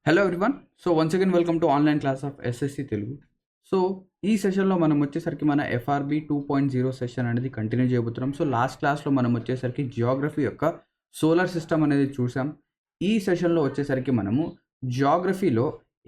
Hello everyone. So once again welcome to online class of SSC Telugu. So ఈ సెషన్లో మనం వచ్చేసరికి మన ఎఫ్ఆర్బి 2.0 సెషన్ అనేది కంటిన్యూ చేయబోతున్నాం. సో లాస్ట్ క్లాస్లో మనం వచ్చేసరికి జియోగ్రఫీ యొక్క సోలార్ సిస్టమ్ అనేది చూసాం. ఈ సెషన్లో వచ్చేసరికి మనము జియోగ్రఫీలో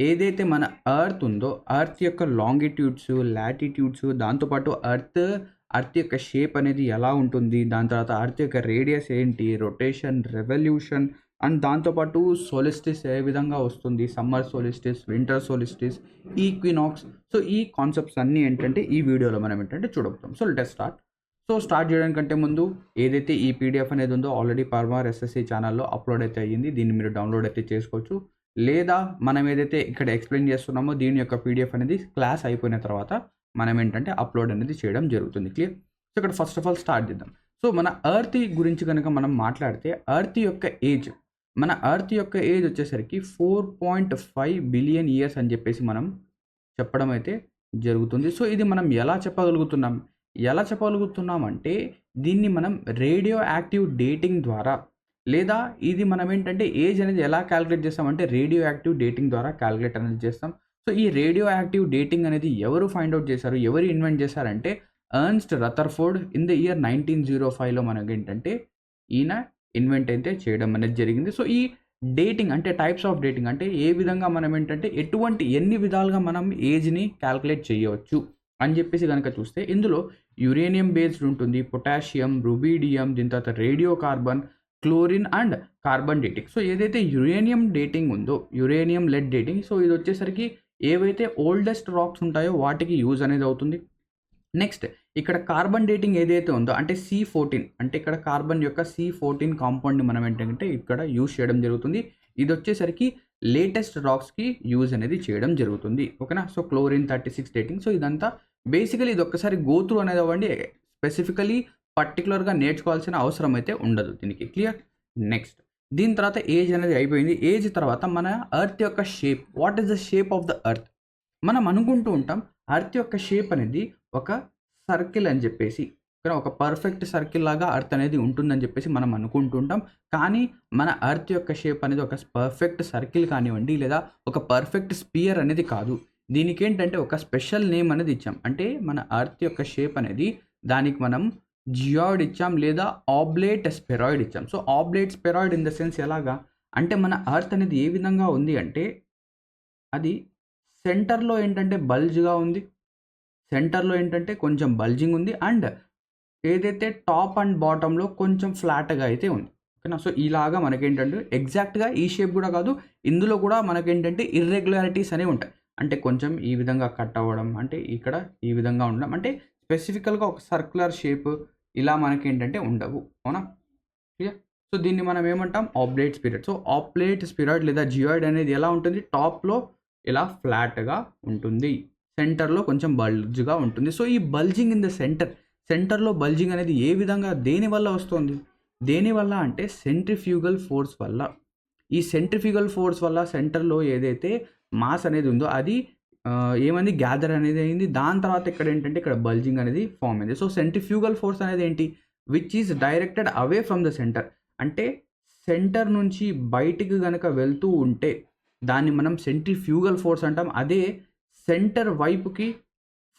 ఏదైతే మన ఎర్త్ ఉందో ఎర్త్ యొక్క లాంగిట్యూడ్స్, లాటిట్యూడ్స్, దాంతోపాటు ఎర్త్ యొక్క షేప్ అనేది ఎలా ఉంటుంది, దాని తర్వాత ఎర్త్ యొక్క రేడియస్ ఏంటి, రొటేషన్, రెవల్యూషన్ అండ్ దాంతోపాటు సోలిస్టిస్ ఏ విధంగా వస్తుంది, summer solstice, winter solstice, equinox. So ఈ కాన్సెప్ట్స్ అన్నీ ఏంటంటే ఈ వీడియోలో మనం ఏంటంటే చూడబోతాం. So let start. So start చేయడానికంటే ముందు ఏదైతే ఈ పీడిఎఫ్ అనేది ఉందో ఆల్రెడీ పర్మార్ ఎస్ఎస్సి ఛానల్లో అప్లోడ్ అయితే అయ్యింది. దీన్ని మీరు డౌన్లోడ్ అయితే చేసుకోవచ్చు. లేదా మనం ఏదైతే ఇక్కడ ఎక్స్ప్లెయిన్ చేస్తున్నామో దీని యొక్క పీడిఎఫ్ అనేది క్లాస్ అయిపోయిన తర్వాత మనం ఏంటంటే అప్లోడ్ అనేది చేయడం జరుగుతుంది. క్లియర్? సో ఇక్కడ ఫస్ట్ ఆఫ్ ఆల్ స్టార్ట్ చేద్దాం. సో మన ఎర్త్ గురించి కనుక మనం మాట్లాడితే ఎర్త్ యొక్క ఏజ్ వచ్చేసరికి 4.5 బిలియన్ ఇయర్స్ అని చెప్పేసి మనం చెప్పడం అయితే జరుగుతుంది. సో ఇది మనం ఎలా చెప్పగలుగుతున్నాం అంటే దీన్ని మనం రేడియో యాక్టివ్ డేటింగ్ ద్వారా, లేదా ఇది మనం ఏంటంటే ఏజ్ అనేది ఎలా క్యాలిక్యులేట్ చేస్తామంటే రేడియో యాక్టివ్ డేటింగ్ ద్వారా క్యాలిక్యులేట్ అనేది చేస్తాం. సో ఈ రేడియో యాక్టివ్ డేటింగ్ అనేది ఎవరు ఫైండ్ అవుట్ చేశారు, ఎవరు ఇన్వెంట్ చేశారంటే ఎర్న్స్ట్ రదర్ఫోర్డ్ ఇన్ ద ఇయర్ 1905లో మనకి ఏంటంటే ఈయన ఇన్వెంట్ అయితే చేయడం అనేది జరిగింది. సో ఈ డేటింగ్ అంటే టైప్స్ ఆఫ్ డేటింగ్ అంటే ఏ విధంగా మనం ఏంటంటే ఎన్ని విధాలుగా మనం ఏజ్ని క్యాల్కులేట్ చేయవచ్చు అని చెప్పేసి కనుక చూస్తే ఇందులో యురేనియం బేస్డ్ ఉంటుంది, పొటాషియం, రుబీడియం, దీని తర్వాత radio carbon, chlorine and carbon dating. So ఏదైతే యురేనియం డేటింగ్ ఉందో, యురేనియం లెడ్ డేటింగ్, సో ఇది వచ్చేసరికి ఏవైతే ఓల్డెస్ట్ రాక్స్ ఉంటాయో వాటికి యూజ్ అనేది అవుతుంది. నెక్స్ట్ ఇక్కడ కార్బన్ డేటింగ్ ఏదైతే ఉందో అంటే C14, అంటే ఇక్కడ కార్బన్ యొక్క C14 కాంపౌండ్ని మనం ఏంటంటే ఇక్కడ యూజ్ చేయడం జరుగుతుంది. ఇది వచ్చేసరికి లేటెస్ట్ రాక్స్కి యూజ్ అనేది చేయడం జరుగుతుంది. ఓకేనా? So chlorine 36 dating. సో ఇదంతా బేసికలీ ఇది ఒక్కసారి గోత్రూ అనేది అవ్వండి, స్పెసిఫికలీ పర్టికులర్గా నేర్చుకోవాల్సిన అవసరం అయితే ఉండదు దీనికి. క్లియర్? నెక్స్ట్ దీని తర్వాత ఏజ్ అనేది అయిపోయింది. ఏజ్ తర్వాత మన ఎర్త్ యొక్క shape, what is the shape of the earth? మనం అనుకుంటూ ఉంటాం ఎర్త్ యొక్క షేప్ అనేది ఒక సర్కిల్ అని చెప్పేసి, ఒక పర్ఫెక్ట్ సర్కిల్ లాగా ఎర్త్ అనేది ఉంటుందని చెప్పేసి మనం అనుకుంటుంటాం. కానీ మన ఎర్త్ యొక్క షేప్ అనేది ఒక పర్ఫెక్ట్ సర్కిల్ కానివ్వండి, లేదా ఒక పర్ఫెక్ట్ స్పియర్ అనేది కాదు. దీనికి ఏంటంటే ఒక స్పెషల్ నేమ్ అనేది ఇచ్చాం. అంటే మన ఎర్త్ యొక్క షేప్ అనేది దానికి మనం జియాయిడ్ ఇచ్చాం, లేదా ఆబ్లేట్ స్పెరాయిడ్ ఇచ్చాం. సో ఆబ్లేట్ స్పెరాయిడ్ ఇన్ ద సెన్స్ ఎలాగా అంటే మన ఎర్త్ అనేది ఏ విధంగా ఉంది అంటే అది సెంటర్లో ఏంటంటే బల్జ్గా ఉంది, సెంటర్లో ఏంటంటే కొంచెం బల్జింగ్ ఉంది, అండ్ ఏదైతే టాప్ అండ్ బాటంలో కొంచెం ఫ్లాట్గా అయితే ఉంది. ఓకేనా? సో ఇలాగా మనకేంటంటే ఎగ్జాక్ట్గా ఈ షేప్ కూడా కాదు, ఇందులో కూడా మనకేంటంటే ఇర్రెగ్యులారిటీస్ అనేవి ఉంటాయి. అంటే కొంచెం ఈ విధంగా కట్ అవ్వడం, అంటే ఇక్కడ ఈ విధంగా ఉండడం, అంటే స్పెసిఫికల్గా ఒక సర్క్యులర్ షేప్ ఇలా మనకేంటంటే ఉండవు. అవునా? క్లియర్? సో దీన్ని మనం ఏమంటాం? ఆబ్లేట్ స్పిరాయిడ్. సో ఆబ్లేట్ స్పిరాయిడ్ లేదా జియాయిడ్ అనేది ఎలా ఉంటుంది? టాప్లో ఇలా ఫ్లాట్గా ఉంటుంది, సెంటర్లో కొంచెం బల్జ్గా ఉంటుంది. సో ఈ బల్జింగ్ ఇన్ ద సెంటర్లో బల్జింగ్ అనేది ఏ విధంగా దేనివల్ల వస్తుంది? దేనివల్ల అంటే సెంట్రిఫ్యూగల్ ఫోర్స్ వల్ల. ఈ సెంట్రిఫ్యూగల్ ఫోర్స్ వల్ల సెంటర్లో ఏదైతే మాస్ అనేది ఉందో అది ఏమైంది? గ్యాదర్ అనేది అయింది. దాని తర్వాత ఇక్కడ ఏంటంటే ఇక్కడ బల్జింగ్ అనేది ఫామ్ అయింది. సో సెంట్రిఫ్యూగల్ ఫోర్స్ అనేది ఏంటి? Which is directed away from the centre. అంటే సెంటర్ నుంచి బయటికి కనుక వెళ్తూ ఉంటే దాన్ని మనం సెంట్రిఫ్యూగల్ ఫోర్స్ అంటాం. అదే సెంటర్ వైపుకి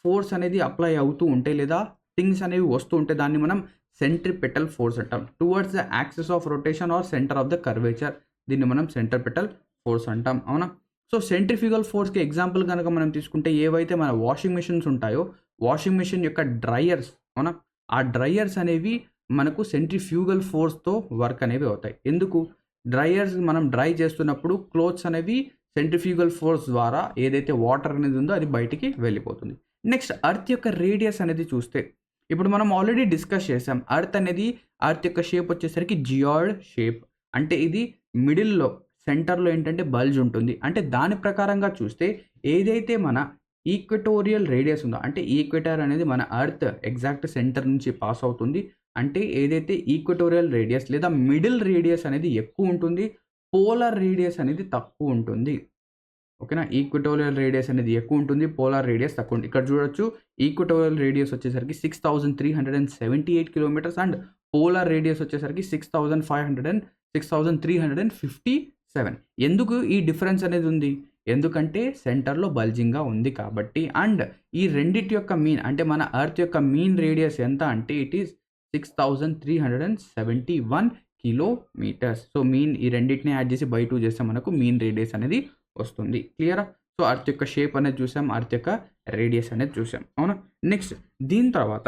ఫోర్స్ అనేది అప్లై అవుతూ ఉంటే, లేదా థింగ్స్ అనేవి వస్తూ ఉంటే దాన్ని మనం సెంట్రిపెటల్ ఫోర్స్ అంటాం. Towards the axis of rotation or centre of the curvature, దీన్ని మనం సెంట్రిపెటల్ ఫోర్స్ అంటాం. అవునా? సో సెంట్రిఫ్యూగల్ ఫోర్స్కి ఎగ్జాంపుల్ కనుక మనం తీసుకుంటే ఏవైతే మన వాషింగ్ మిషన్స్ ఉంటాయో, వాషింగ్ మిషన్ యొక్క డ్రైయర్స్, అవునా, ఆ డ్రైయర్స్ అనేవి మనకు సెంట్రిఫ్యూగల్ ఫోర్స్తో వర్క్ అనేవి అవుతాయి. ఎందుకు? డ్రైయర్స్ మనం డ్రై చేస్తున్నప్పుడు క్లోత్స్ అనేవి సెంట్రిఫ్యూగల్ ఫోర్స్ ద్వారా ఏదైతే వాటర్ అనేది ఉందో అది బయటికి వెళ్ళిపోతుంది. నెక్స్ట్ ఎర్త్ యొక్క రేడియస్ అనేది చూస్తే ఇప్పుడు మనం ఆల్రెడీ డిస్కస్ చేసాం. ఎర్త్ యొక్క షేప్ వచ్చేసరికి జియాయిడ్ షేప్. అంటే ఇది మిడిల్లో సెంటర్లో ఏంటంటే బల్జ్ ఉంటుంది. అంటే దాని ప్రకారంగా చూస్తే ఏదైతే మన ఈక్వటోరియల్ రేడియస్ ఉందో, అంటే ఈక్వెటర్ అనేది మన ఎర్త్ ఎగ్జాక్ట్ సెంటర్ నుంచి పాస్ అవుతుంది. అంటే ఏదైతే ఈక్వటోరియల్ రేడియస్ లేదా మిడిల్ రేడియస్ అనేది ఎక్కువ ఉంటుంది, పోలార్ రేడియస్ అనేది తక్కువ ఉంటుంది. ఓకేనా? ఈక్వటోరియల్ రేడియస్ అనేది ఎక్కువ ఉంటుంది, పోలార్ రేడియస్ తక్కువ ఉంటుంది. ఇక్కడ చూడొచ్చు ఈక్వటోరియల్ రేడియస్ వచ్చేసరికి 6378 కిలోమీటర్స్ అండ్ పోలార్ రేడియస్ వచ్చేసరికి 6356 7. ఎందుకు ఈ డిఫరెన్స్ అనేది ఉంది? ఎందుకంటే సెంటర్‌లో బల్జింగ్‌గా ఉంది కాబట్టి. అండ్ ఈ రెండిటి యొక్క మీన్ అంటే మన ఎర్త్ యొక్క మీన్ రేడియస్ ఎంత అంటే it is 6371 kilometres. So, mean ఈ రెండిటిని యాడ్ చేసి బై 2 చేస్తే మనకు మీన్ రేడియస్ అనేది వస్తుంది. క్లియరా? సో, ఎర్త్ యొక్క షేప్ అనేది చూసాం. ఎర్త్ యొక్క రేడియస్ అనేది చూసాం. అవునా? నెక్స్ట్ దీని తర్వాత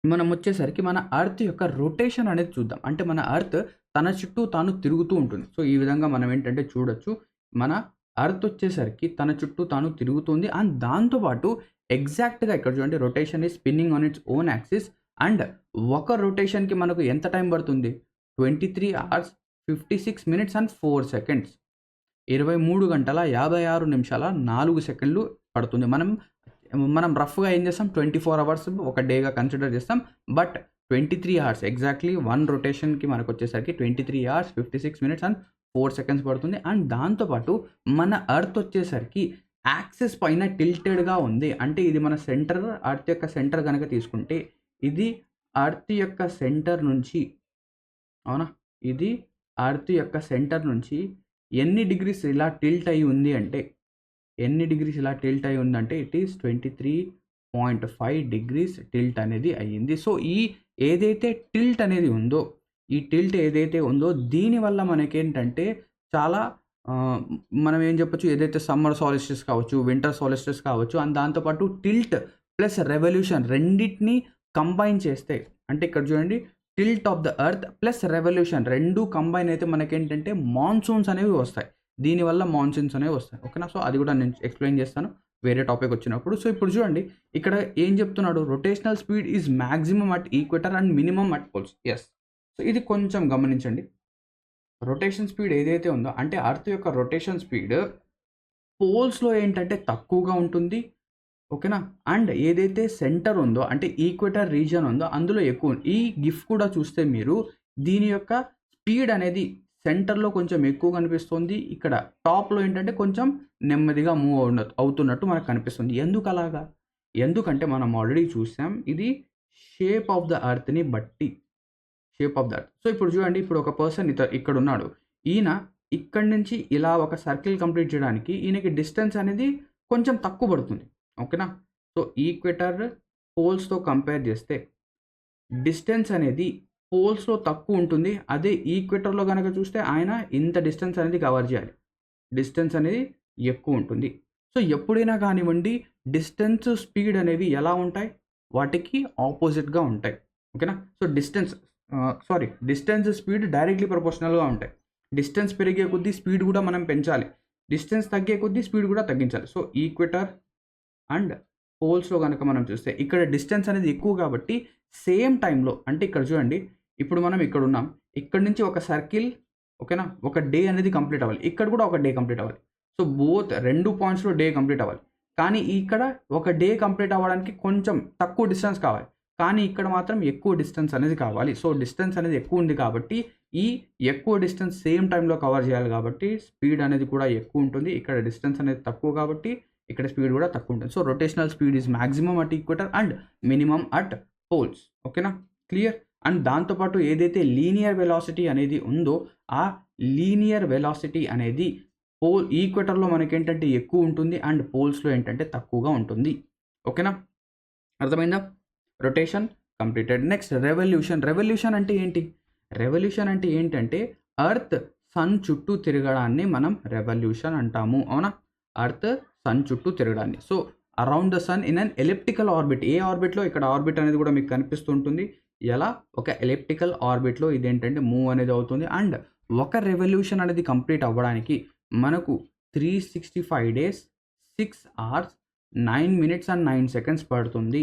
మనం వచ్చేసరికి మన ఎర్త్ యొక్క రొటేషన్ అనేది చూద్దాం. అంటే మన ఎర్త్ తన చుట్టూ తాను తిరుగుతూ ఉంటుంది. సో, ఈ విధంగా మనం ఏంటంటే చూడొచ్చు. మన ఎర్త్ వచ్చేసరికి తన చుట్టూ తాను తిరుగుతుంది. అండ్ దాంతో పాటు ఎగ్జాక్ట్‌గా ఇక్కడ చూడండి rotation is spinning on its own axis. And ఒక రొటేషన్‌కి మనకు ఎంత టైం పడుతుంది? 23 అవర్స్ 56 మినిట్స్ అండ్ 4 సెకండ్స్. 23 గంటల 56 నిమిషాల 4 సెకండ్లు పడుతుంది. మనం రఫ్‌గా ఏం చేస్తాం 24 అవర్స్ ఒక డేగా కన్సిడర్ చేస్తాం. But 23 hours exactly 1 రొటేషన్‌కి మనకొచ్చేసరికి 23 hours 56 minutes and 4 seconds పడుతుంది. అండ్ దాంతో పాటు మన ఎర్త్ వచ్చేసరికి యాక్సిస్ పైన టిల్టెడ్‌గా ఉంది. అంటే ఇది మన సెంటర్ ఎర్త్ యొక్క సెంటర్ గనక తీసుకుంటే ఇది ఎర్త్ యొక్క సెంటర్ నుంచి అవునా? ఇది ఎర్త్ యొక్క సెంటర్ నుంచి ఎన్ని డిగ్రీస్ ఇలా టిల్ట్ అయ్యి ఉంది అంటే ఎన్ని డిగ్రీస్ ఇలా టిల్ట్ అయ్యి ఉందంటే ఇట్ ఈస్ 23.5 డిగ్రీస్ టిల్ట్ అనేది అయ్యింది. సో, ఈ ఏదైతే టిల్ట్ అనేది ఉందో, ఈ టిల్ట్ ఏదైతే ఉందో దీనివల్ల మనకేంటంటే చాలా మనం ఏం చెప్పొచ్చు ఏదైతే సమ్మర్ సాలిస్టిస్ కావచ్చు, వింటర్ సాలిస్టిస్ కావచ్చు అండ్ దాంతో పాటు టిల్ట్ ప్లస్ రెవల్యూషన్ రెండిటిని కంబైన్ చేస్తే అంటే ఇక్కడ చూడండి tilt of the earth plus revolution 2 combine అయితే మనకేంటంటే మాన్సూన్స్ అనేవి వస్తాయి. దీనివల్ల మాన్సూన్స్ అనేవి వస్తాయి. ఓకేనా? సో, అది కూడా నేను ఎక్స్‌ప్లెయిన్ చేస్తాను వేరే టాపిక్ వచ్చినప్పుడు. సో, ఇప్పుడు చూడండి ఇక్కడ ఏం చెప్తున్నాడు rotational speed is maximum at equator and minimum at poles. Yes. So, ఇది కొంచెం గమనించండి. రొటేషన్ స్పీడ్ ఏదైతే ఉందో అంటే ఎర్త్ యొక్క రొటేషన్ స్పీడ్ పోల్స్‌లో ఏంటంటే తక్కువగా ఉంటుంది. ఓకేనా? అండ్ ఏదైతే సెంటర్ ఉందో అంటే ఈక్వెటర్ రీజియన్ ఉందో అందులో ఎక్కువ. ఈ గిఫ్ కూడా చూస్తే మీరు దీని యొక్క స్పీడ్ అనేది సెంటర్‌లో కొంచెం ఎక్కువ కనిపిస్తుంది. ఇక్కడ టాప్‌లో ఏంటంటే కొంచెం నెమ్మదిగా మూవ్ అవుతున్నట్టు మనకు కనిపిస్తుంది. ఎందుకలాగా? ఎందుకంటే మనం ఆల్రెడీ చూసాం. ఇది షేప్ ఆఫ్ ద ఎర్త్‌ని బట్టి. Shape of the earth. So, ఇప్పుడు చూడండి ఇప్పుడు ఒక పర్సన్ ఇక్కడున్నాడు. ఈయన ఇక్కడి నుంచి ఇలా ఒక సర్కిల్ కంప్లీట్ చేయడానికి ఈయనకి డిస్టెన్స్ అనేది కొంచెం తక్కువ పడుతుంది. ఓకేనా? సో, ఈక్వెటర్ పోల్స్‌తో కంపేర్ చేస్తే డిస్టెన్స్ అనేది పోల్స్‌లో తక్కువ ఉంటుంది. అదే ఈక్వెటర్‌లో గనక చూస్తే ఆయన ఇంత డిస్టెన్స్ అనేది కవర్ చేయాలి. డిస్టెన్స్ అనేది ఎక్కువ ఉంటుంది. సో, ఎప్పుడైనా కానివ్వండి డిస్టెన్స్, స్పీడ్ అనేవి ఎలా ఉంటాయి? వాటికి ఆపోజిట్‌గా ఉంటాయి. ఓకేనా? సో, డిస్టెన్స్, స్పీడ్ డైరెక్ట్‌లీ ప్రపోర్షనల్‌గా ఉంటాయి. డిస్టెన్స్ పెరిగే కొద్దీ స్పీడ్ కూడా మనం పెంచాలి. డిస్టెన్స్ తగ్గే కొద్దీ స్పీడ్ కూడా తగ్గించాలి. సో, ఈక్వెటర్ అండ్ పోల్స్‌లో గనక మనం చూస్తే ఇక్కడ డిస్టెన్స్ అనేది ఎక్కువ కాబట్టి సేమ్ టైమ్‌లో అంటే ఇక్కడ చూడండి ఇప్పుడు మనం ఇక్కడున్నాం. ఇక్కడి నుంచి ఒక సర్కిల్ ఓకేనా? ఒక డే అనేది కంప్లీట్ అవ్వాలి. ఇక్కడ కూడా ఒక డే కంప్లీట్ అవ్వాలి. సో, బోత్ 2 పాయింట్స్‌లో డే కంప్లీట్ అవ్వాలి. కానీ ఇక్కడ ఒక డే కంప్లీట్ అవ్వడానికి కొంచెం తక్కువ డిస్టెన్స్ కావాలి. కానీ ఇక్కడ మాత్రం ఎక్కువ డిస్టెన్స్ అనేది కావాలి. సో, డిస్టెన్స్ అనేది ఎక్కువ ఉంది కాబట్టి ఈ ఎక్కువ డిస్టెన్స్ సేమ్ టైమ్‌లో కవర్ చేయాలి కాబట్టి స్పీడ్ అనేది కూడా ఎక్కువ ఉంటుంది. ఇక్కడ డిస్టెన్స్ అనేది తక్కువ కాబట్టి ఇక్కడ స్పీడ్ కూడా తక్కువ ఉంటుంది. So, rotational speed is maximum at equator and minimum at poles. ఓకేనా? క్లియర్? అండ్ దాంతో పాటు ఏదైతే లీనియర్ వెలాసిటీ అనేది ఉందో ఆ లీనియర్ వెలాసిటీ అనేది ఈక్వెటర్‌లో మనకేంటంటే ఎక్కువ ఉంటుంది. అండ్ పోల్స్‌లో ఏంటంటే తక్కువగా ఉంటుంది. ఓకేనా? అర్థమైందా? Rotation completed. Next revolution. Revolution అంటే ఏంటి? రెవల్యూషన్ అంటే ఏంటంటే ఎర్త్ సన్ చుట్టూ తిరగడాన్ని మనం రెవల్యూషన్ అంటాము. అవునా? ఎర్త్ సన్ చుట్టూ తిరగడాన్ని. So, around the sun in an elliptical orbit. ఏ ఆర్బిట్‌లో ఇక్కడ ఆర్బిట్ అనేది కూడా మీకు కనిపిస్తూ ఉంటుంది. ఎలా ఒక ఎలిప్టికల్ ఆర్బిట్‌లో ఇదేంటంటే మూవ్ అనేది అవుతుంది. అండ్ ఒక రెవల్యూషన్ అనేది కంప్లీట్ అవ్వడానికి మనకు 365 days 6 hours 9 minutes and 9 seconds పడుతుంది.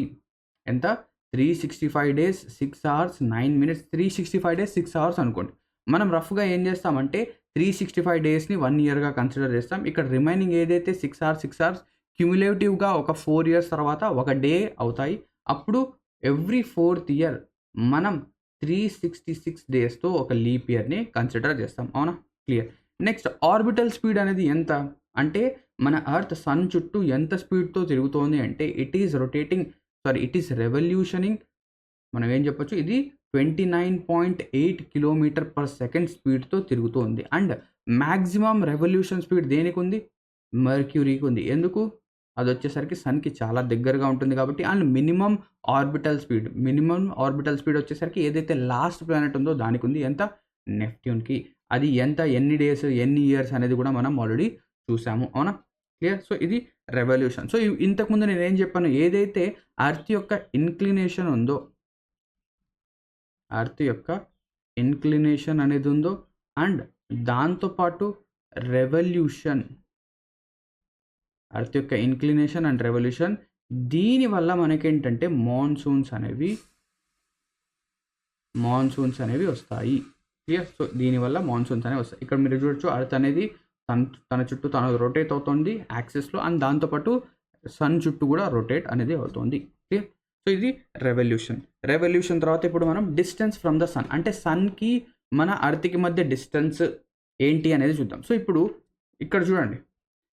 ఎంత? 365 days 6 hours 9 minutes 365 days 6 hours అనుకోండి. మనం రఫ్‌గా ఏం చేస్తామంటే 365 డేస్‌ని 1 ఇయర్‌గా కన్సిడర్ చేస్తాం. ఇక్కడ రిమైనింగ్ ఏదైతే 6 అవర్స్ క్యుములేటివ్‌గా ఒక 4 ఇయర్స్ తర్వాత ఒక డే అవుతాయి. అప్పుడు ఎవ్రీ 4th ఇయర్ మనం 366 డేస్‌తో ఒక లీప్ ఇయర్‌ని కన్సిడర్ చేస్తాం. అవునా? క్లియర్. నెక్స్ట్ ఆర్బిటల్ స్పీడ్ అనేది ఎంత? అంటే మన ఎర్త్ సన్ చుట్టూ ఎంత స్పీడ్‌తో తిరుగుతోంది అంటే ఇట్ ఈస్ రెవల్యూషనింగ్ మనం ఏం చెప్పొచ్చు ఇది 29.8 కిలోమీటర్ పర్ సెకండ్ స్పీడ్‌తో తిరుగుతోంది. అండ్ మ్యాక్సిమం రెవల్యూషన్ స్పీడ్ దేనికి ఉంది? మెర్క్యూరీకి ఉంది. ఎందుకు? అదొచ్చేసరికి సన్‌కి చాలా దగ్గరగా ఉంటుంది కాబట్టి. అండ్ మినిమమ్ ఆర్బిటల్ స్పీడ్ వచ్చేసరికి ఏదైతే లాస్ట్ ప్లానెట్ ఉందో దానికి ఉంది. ఎంత? నెప్ట్యూన్‌కి. అది ఎంత, ఎన్ని డేస్, ఎన్ని ఇయర్స్ అనేది కూడా మనం ఆల్రెడీ చూసాము. అవునా? క్లియర్? సో ఇది రెవల్యూషన్. సో ఇంతకుముందు నేనేం చెప్పాను? ఏదైతే ఎర్త్ యొక్క ఇంక్లినేషన్ ఉందో, ఎర్త్ యొక్క ఇంక్లినేషన్ అనేది ఉందో అండ్ దాంతో పాటు రెవల్యూషన్, ఎర్త్ యొక్క ఇంక్లినేషన్ అండ్ రెవల్యూషన్, దీనివల్ల మనకేంటంటే మాన్సూన్స్ అనేవి వస్తాయి. క్లియర్? సో దీనివల్ల మాన్సూన్స్ అనేవి వస్తాయి. ఇక్కడ మీరు చూడొచ్చు, ఎర్త్ అనేది తన చుట్టూ తను రొటేట్ అవుతుంది యాక్సిస్లో అండ్ దాంతోపాటు సన్ చుట్టూ కూడా రొటేట్ అనేది అవుతుంది. క్లియర్? సో ఇది రెవల్యూషన్ తర్వాత ఇప్పుడు మనం డిస్టెన్స్ ఫ్రమ్ ద సన్, అంటే సన్కి మన ఎర్త్కి మధ్య డిస్టెన్స్ ఏంటి అనేది చూద్దాం. సో ఇప్పుడు ఇక్కడ చూడండి,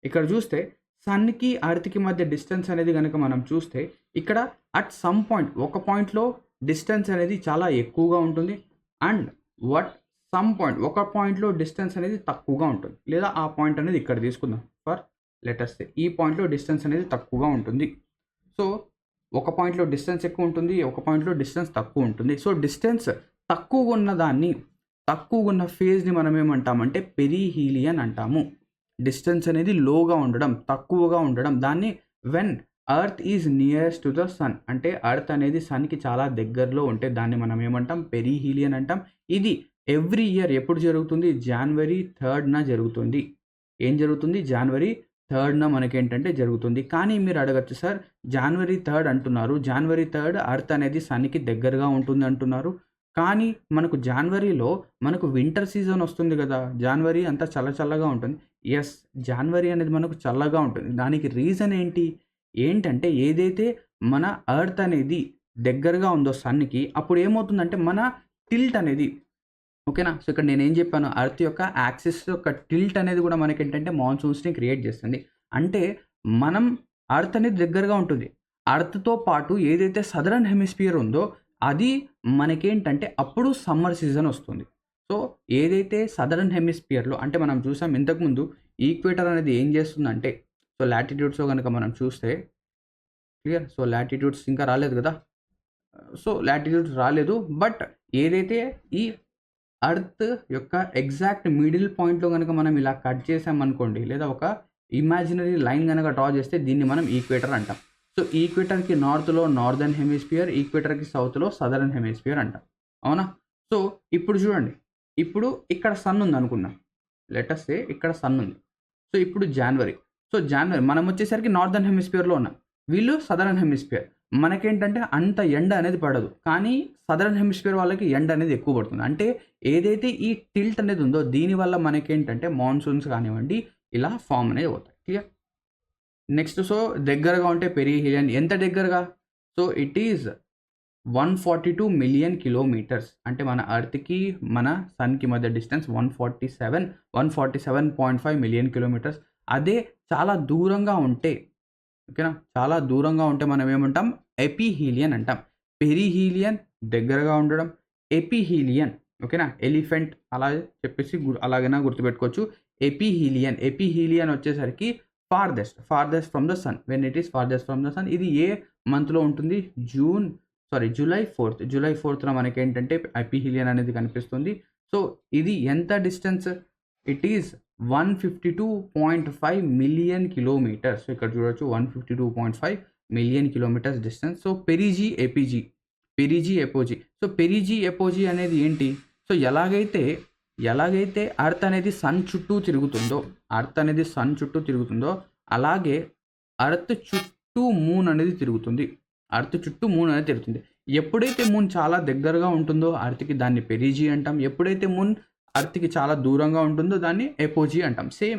ఇక్కడ చూస్తే సన్కి ఎర్త్కి మధ్య డిస్టెన్స్ అనేది కనుక మనం చూస్తే ఇక్కడ అట్ సమ్ పాయింట్, ఒక పాయింట్లో డిస్టెన్స్ అనేది చాలా ఎక్కువగా ఉంటుంది అండ్ ఒక పాయింట్లో డిస్టెన్స్ అనేది తక్కువగా ఉంటుంది. లేదా ఆ పాయింట్ అనేది ఇక్కడ తీసుకుందాం ఫర్ లెటర్స్ సే ఈ పాయింట్లో డిస్టెన్స్ అనేది తక్కువగా ఉంటుంది. సో ఒక పాయింట్లో డిస్టెన్స్ ఎక్కువ ఉంటుంది, ఒక పాయింట్లో డిస్టెన్స్ తక్కువ ఉంటుంది. సో డిస్టెన్స్ తక్కువగా ఉన్న ఫేజ్ని మనం ఏమంటామంటే పెరిహీలియన్ అంటాము. డిస్టెన్స్ అనేది లోగా ఉండడం, తక్కువగా ఉండడం, దాన్ని when earth is nearest to the sun, అంటే ఎర్త్ అనేది సన్కి చాలా దగ్గరలో ఉంటే దాన్ని మనం ఏమంటాం? పెరిహీలియన్ అంటాం. ఇది ఎవ్రీ ఇయర్ ఎప్పుడు జరుగుతుంది? January 3rd జరుగుతుంది. ఏం జరుగుతుంది? January 3rd మనకేంటంటే జరుగుతుంది. కానీ మీరు అడగచ్చు, సార్ January 3rd అంటున్నారు, January 3rd ఎర్త్ అనేది సన్కి దగ్గరగా ఉంటుంది అంటున్నారు, కానీ మనకు జనవరిలో మనకు వింటర్ సీజన్ వస్తుంది కదా, జనవరి అంతా చల్లగా ఉంటుంది. ఎస్, జనవరి అనేది మనకు చల్లగా ఉంటుంది. దానికి రీజన్ ఏంటంటే ఏదైతే మన ఎర్త్ అనేది దగ్గరగా ఉందో సన్కి, అప్పుడు ఏమవుతుందంటే మన టిల్ట్ అనేది, ఓకేనా? సో ఇక్కడ నేనేం చెప్పాను, ఎర్త్ యొక్క యాక్సిస్ యొక్క టిల్ట్ అనేది కూడా మనకేంటంటే మాన్సూన్స్ని క్రియేట్ చేస్తుంది. అంటే మనం ఎర్త్ అనేది దగ్గరగా ఉంటుంది, ఎర్త్తో పాటు ఏదైతే సదరన్ హెమిస్ఫియర్ ఉందో అది మనకేంటంటే అప్పుడు సమ్మర్ సీజన్ వస్తుంది. సో ఏదైతే సదరన్ హెమిస్ఫియర్లో, అంటే మనం చూసాం ఇంతకుముందు ఈక్వేటర్ అనేది ఏం చేస్తుందంటే, సో లాటిట్యూడ్స్లో కనుక మనం చూస్తే, క్లియర్? సో లాటిట్యూడ్స్ ఇంకా రాలేదు కదా, సో లాటిట్యూడ్స్ రాలేదు. బట్ ఏదైతే ఈ ఎర్త్ యొక్క ఎగ్జాక్ట్ మిడిల్ పాయింట్లో కనుక మనం ఇలా కట్ చేసామనుకోండి, లేదా ఒక ఇమాజినరీ లైన్ కనుక డ్రా చేస్తే దీన్ని మనం ఈక్వేటర్ అంటాం. సో ఈక్వేటర్కి నార్త్లో నార్దర్న్ హెమిస్ఫియర్, ఈక్వేటర్కి సౌత్లో సదరన్ హెమిస్ఫియర్ అంటాం. అవునా? సో ఇప్పుడు చూడండి, ఇప్పుడు ఇక్కడ సన్ ఉంది అనుకుందాం, లెటస్ సే ఇక్కడ సన్ ఉంది. సో ఇప్పుడు జనవరి మనం వచ్చేసరికి నార్దర్న్ హెమిస్ఫియర్లో ఉన్నాం, వీళ్ళు సదరన్ హెమిస్ఫియర్. మనకేంటంటే అంత ఎండ అనేది పడదు, కానీ సదరన్ హెమిస్ఫియర్ వాళ్ళకి ఎండ అనేది ఎక్కువ పడుతుంది. అంటే ఏదైతే ఈ టిల్ట్ అనేది ఉందో దీనివల్ల మనకేంటంటే మాన్సూన్స్ కానివ్వండి ఇలా ఫామ్ అనేది అవుతాయి. క్లియర్? నెక్స్ట్, సో దగ్గరగా ఉంటే పెరిహీలియన్. ఎంత దగ్గరగా? So it is 142 million kilometres. అంటే మన ఎర్త్కి మన సన్కి మధ్య డిస్టెన్స్ 147.5 మిలియన్ కిలోమీటర్స్. అదే చాలా దూరంగా ఉంటే, ఓకేనా, చాలా దూరంగా ఉంటే మనం ఏమంటాం? ఎపిహీలియన్ అంటాం. పెరిహీలియన్ దగ్గరగా ఉండడం, ఎపిహీలియన్, ఓకేనా, ఎలిఫెంట్ అలా చెప్పేసి అలాగైనా గుర్తుపెట్టుకోవచ్చు. ఎపిహీలియన్ వచ్చేసరికి farthest from the sun. When it is farthest from the sun. ఇది ఏ మంత్లో ఉంటుంది? జూలై 4th మనకేంటంటే ఎపిహీలియన్ అనేది కనిపిస్తుంది. సో ఇది ఎంత distance? It is 152.5 million kilometres. So ఇక్కడ చూడొచ్చు 152.5 million kilometres distance. So perigee apogee. So perigee apogee అనేది ఏంటి? సో ఎలాగైతే ఎర్త్ అనేది సన్ చుట్టూ తిరుగుతుందో అలాగే ఎర్త్ చుట్టూ మూన్ అనేది తిరుగుతుంది. ఎప్పుడైతే మూన్ చాలా దగ్గరగా ఉంటుందో ఎర్త్కి దాన్ని పెరిజీ అంటాం. ఎప్పుడైతే మూన్ ఎర్త్కి చాలా దూరంగా ఉంటుందో దాన్ని ఎపోజీ అంటాం. సేమ్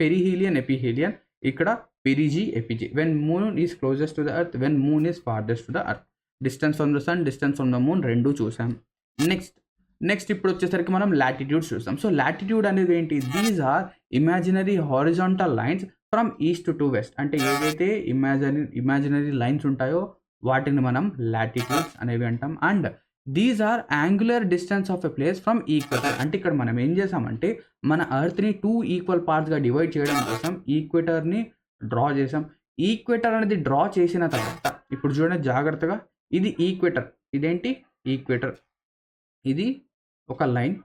పెరిహీలియన్, ఎపిహీలియన్, ఇక్కడ perigee, apogee. When moon is closest to the earth, when moon is farthest to the earth. Distance from the sun, distance from the moon రెండు చూసాం. నెక్స్ట్ ఇప్పుడు వచ్చేసరికి మనం లాటిట్యూడ్స్ చూస్తాం. సో లాటిట్యూడ్ అనేది ఏంటి? These are imaginary horizontal lines from east to west. అంటే ఏదైతే ఇమాజినరీ లైన్స్ ఉంటాయో వాటిని మనం లాటిట్యూడ్స్ అనేవి అంటాం. And these are angular distance of a place from equator. అంటే ఇక్కడ మనం ఏం చేసామంటే మన ఎర్త్ని 2 ఈక్వల్ పార్ట్స్గా డివైడ్ చేయడం కోసం ఈక్వేటర్ని డ్రా చేసాం. ఈక్వేటర్ అనేది డ్రా చేసిన తర్వాత ఇప్పుడు చూడండి జాగ్రత్తగా, ఇది ఈక్వేటర్, ఇదేంటి ఈక్వేటర్, ఇది ఒక లైన్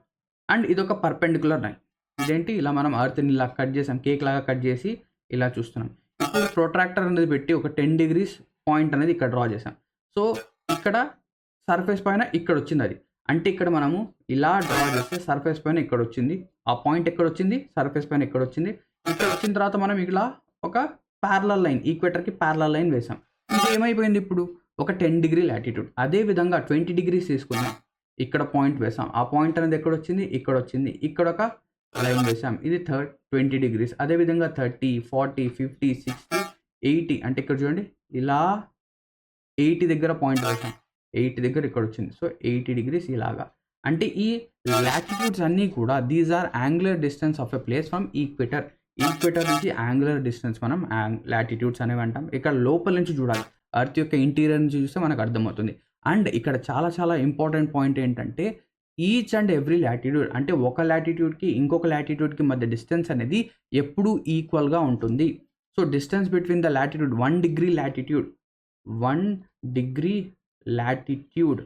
అండ్ ఇది ఒక పర్పెండిక్యులర్ లైన్. ఇదేంటి ఇలా మనం ఎర్త్ని ఇలా కట్ చేసాం, కేక్ లాగా కట్ చేసి ఇలా చూస్తున్నాం. ఇప్పుడు ప్రొట్రాక్టర్ అనేది పెట్టి ఒక 10 degrees పాయింట్ అనేది ఇక్కడ డ్రా చేసాం. సో ఇక్కడ సర్ఫేస్ పైన ఇక్కడ వచ్చింది అది. అంటే ఇక్కడ మనము ఇలా డ్రా చేస్తే సర్ఫేస్ పైన ఇక్కడ వచ్చింది, ఆ పాయింట్ ఎక్కడ వచ్చింది, సర్ఫేస్ పైన ఇక్కడ వచ్చింది. ఇక్కడ వచ్చిన తర్వాత మనం ఇలా ఒక ప్యారలల్ లైన్, ఈక్వేటర్కి ప్యారలల్ లైన్ వేసాం. ఇది ఏమైపోయింది ఇప్పుడు ఒక 10 degree లాటిట్యూడ్. అదే విధంగా 20 degrees తీసుకున్నాం, ఇక్కడ పాయింట్ వేసాం, ఆ పాయింట్ అనేది ఎక్కడ వచ్చింది, ఇక్కడ వచ్చింది, ఇక్కడ ఒక లైన్ వేసాం, ఇది 20 degrees. అదేవిధంగా 30, 40, 50, 60, 80 అంటే ఇక్కడ చూడండి ఇలా 80 దగ్గర పాయింట్ వేసాం, 80 దగ్గర ఇక్కడ వచ్చింది. సో 80 degrees ఇలాగా. అంటే ఈ లాటిట్యూడ్స్ అన్నీ కూడా these are angular distance of a place from equator. Equator నుంచి యాంగులర్ డిస్టెన్స్ మనం లాటిట్యూడ్స్ అనేవి అంటాం. ఇక్కడ లోపల నుంచి చూడాలి, అర్త్ యొక్క ఇంటీరియర్ నుంచి చూస్తే మనకు అర్థమవుతుంది. అండ్ ఇక్కడ చాలా చాలా ఇంపార్టెంట్ పాయింట్ ఏంటంటే ఈచ్ అండ్ ఎవ్రీ లాటిట్యూడ్, అంటే ఒక లాటిట్యూడ్కి ఇంకొక లాటిట్యూడ్కి మధ్య డిస్టెన్స్ అనేది ఎప్పుడూ ఈక్వల్గా ఉంటుంది. So distance between the latitude 1 degree latitude, 1 degree latitude,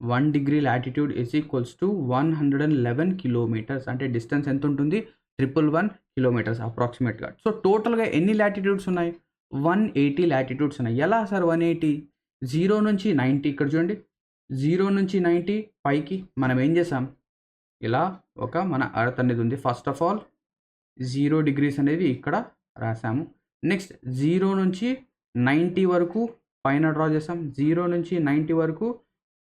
1 degree latitude is equals to 111 kilometers. అంటే డిస్టెన్స్ ఎంత ఉంటుంది, 111 kilometers అప్రాక్సిమేట్గా. సో టోటల్గా ఎన్ని లాటిట్యూడ్స్ ఉన్నాయి, 180 లాటిట్యూడ్స్ ఉన్నాయి. ఎలా సార్ 180? 0 నుంచి 90, ఇక్కడ చూడండి 0 నుంచి 90 పైకి మనం ఏం చేసాం, ఇలా ఒక మన అర్త్ అనేది ఉంది. ఫస్ట్ ఆఫ్ ఆల్ 0 degrees అనేది ఇక్కడ రాసాము. నెక్స్ట్ 0 నుంచి 90 వరకు పైన డ్రా చేస్తాం, 0 నుంచి 90 వరకు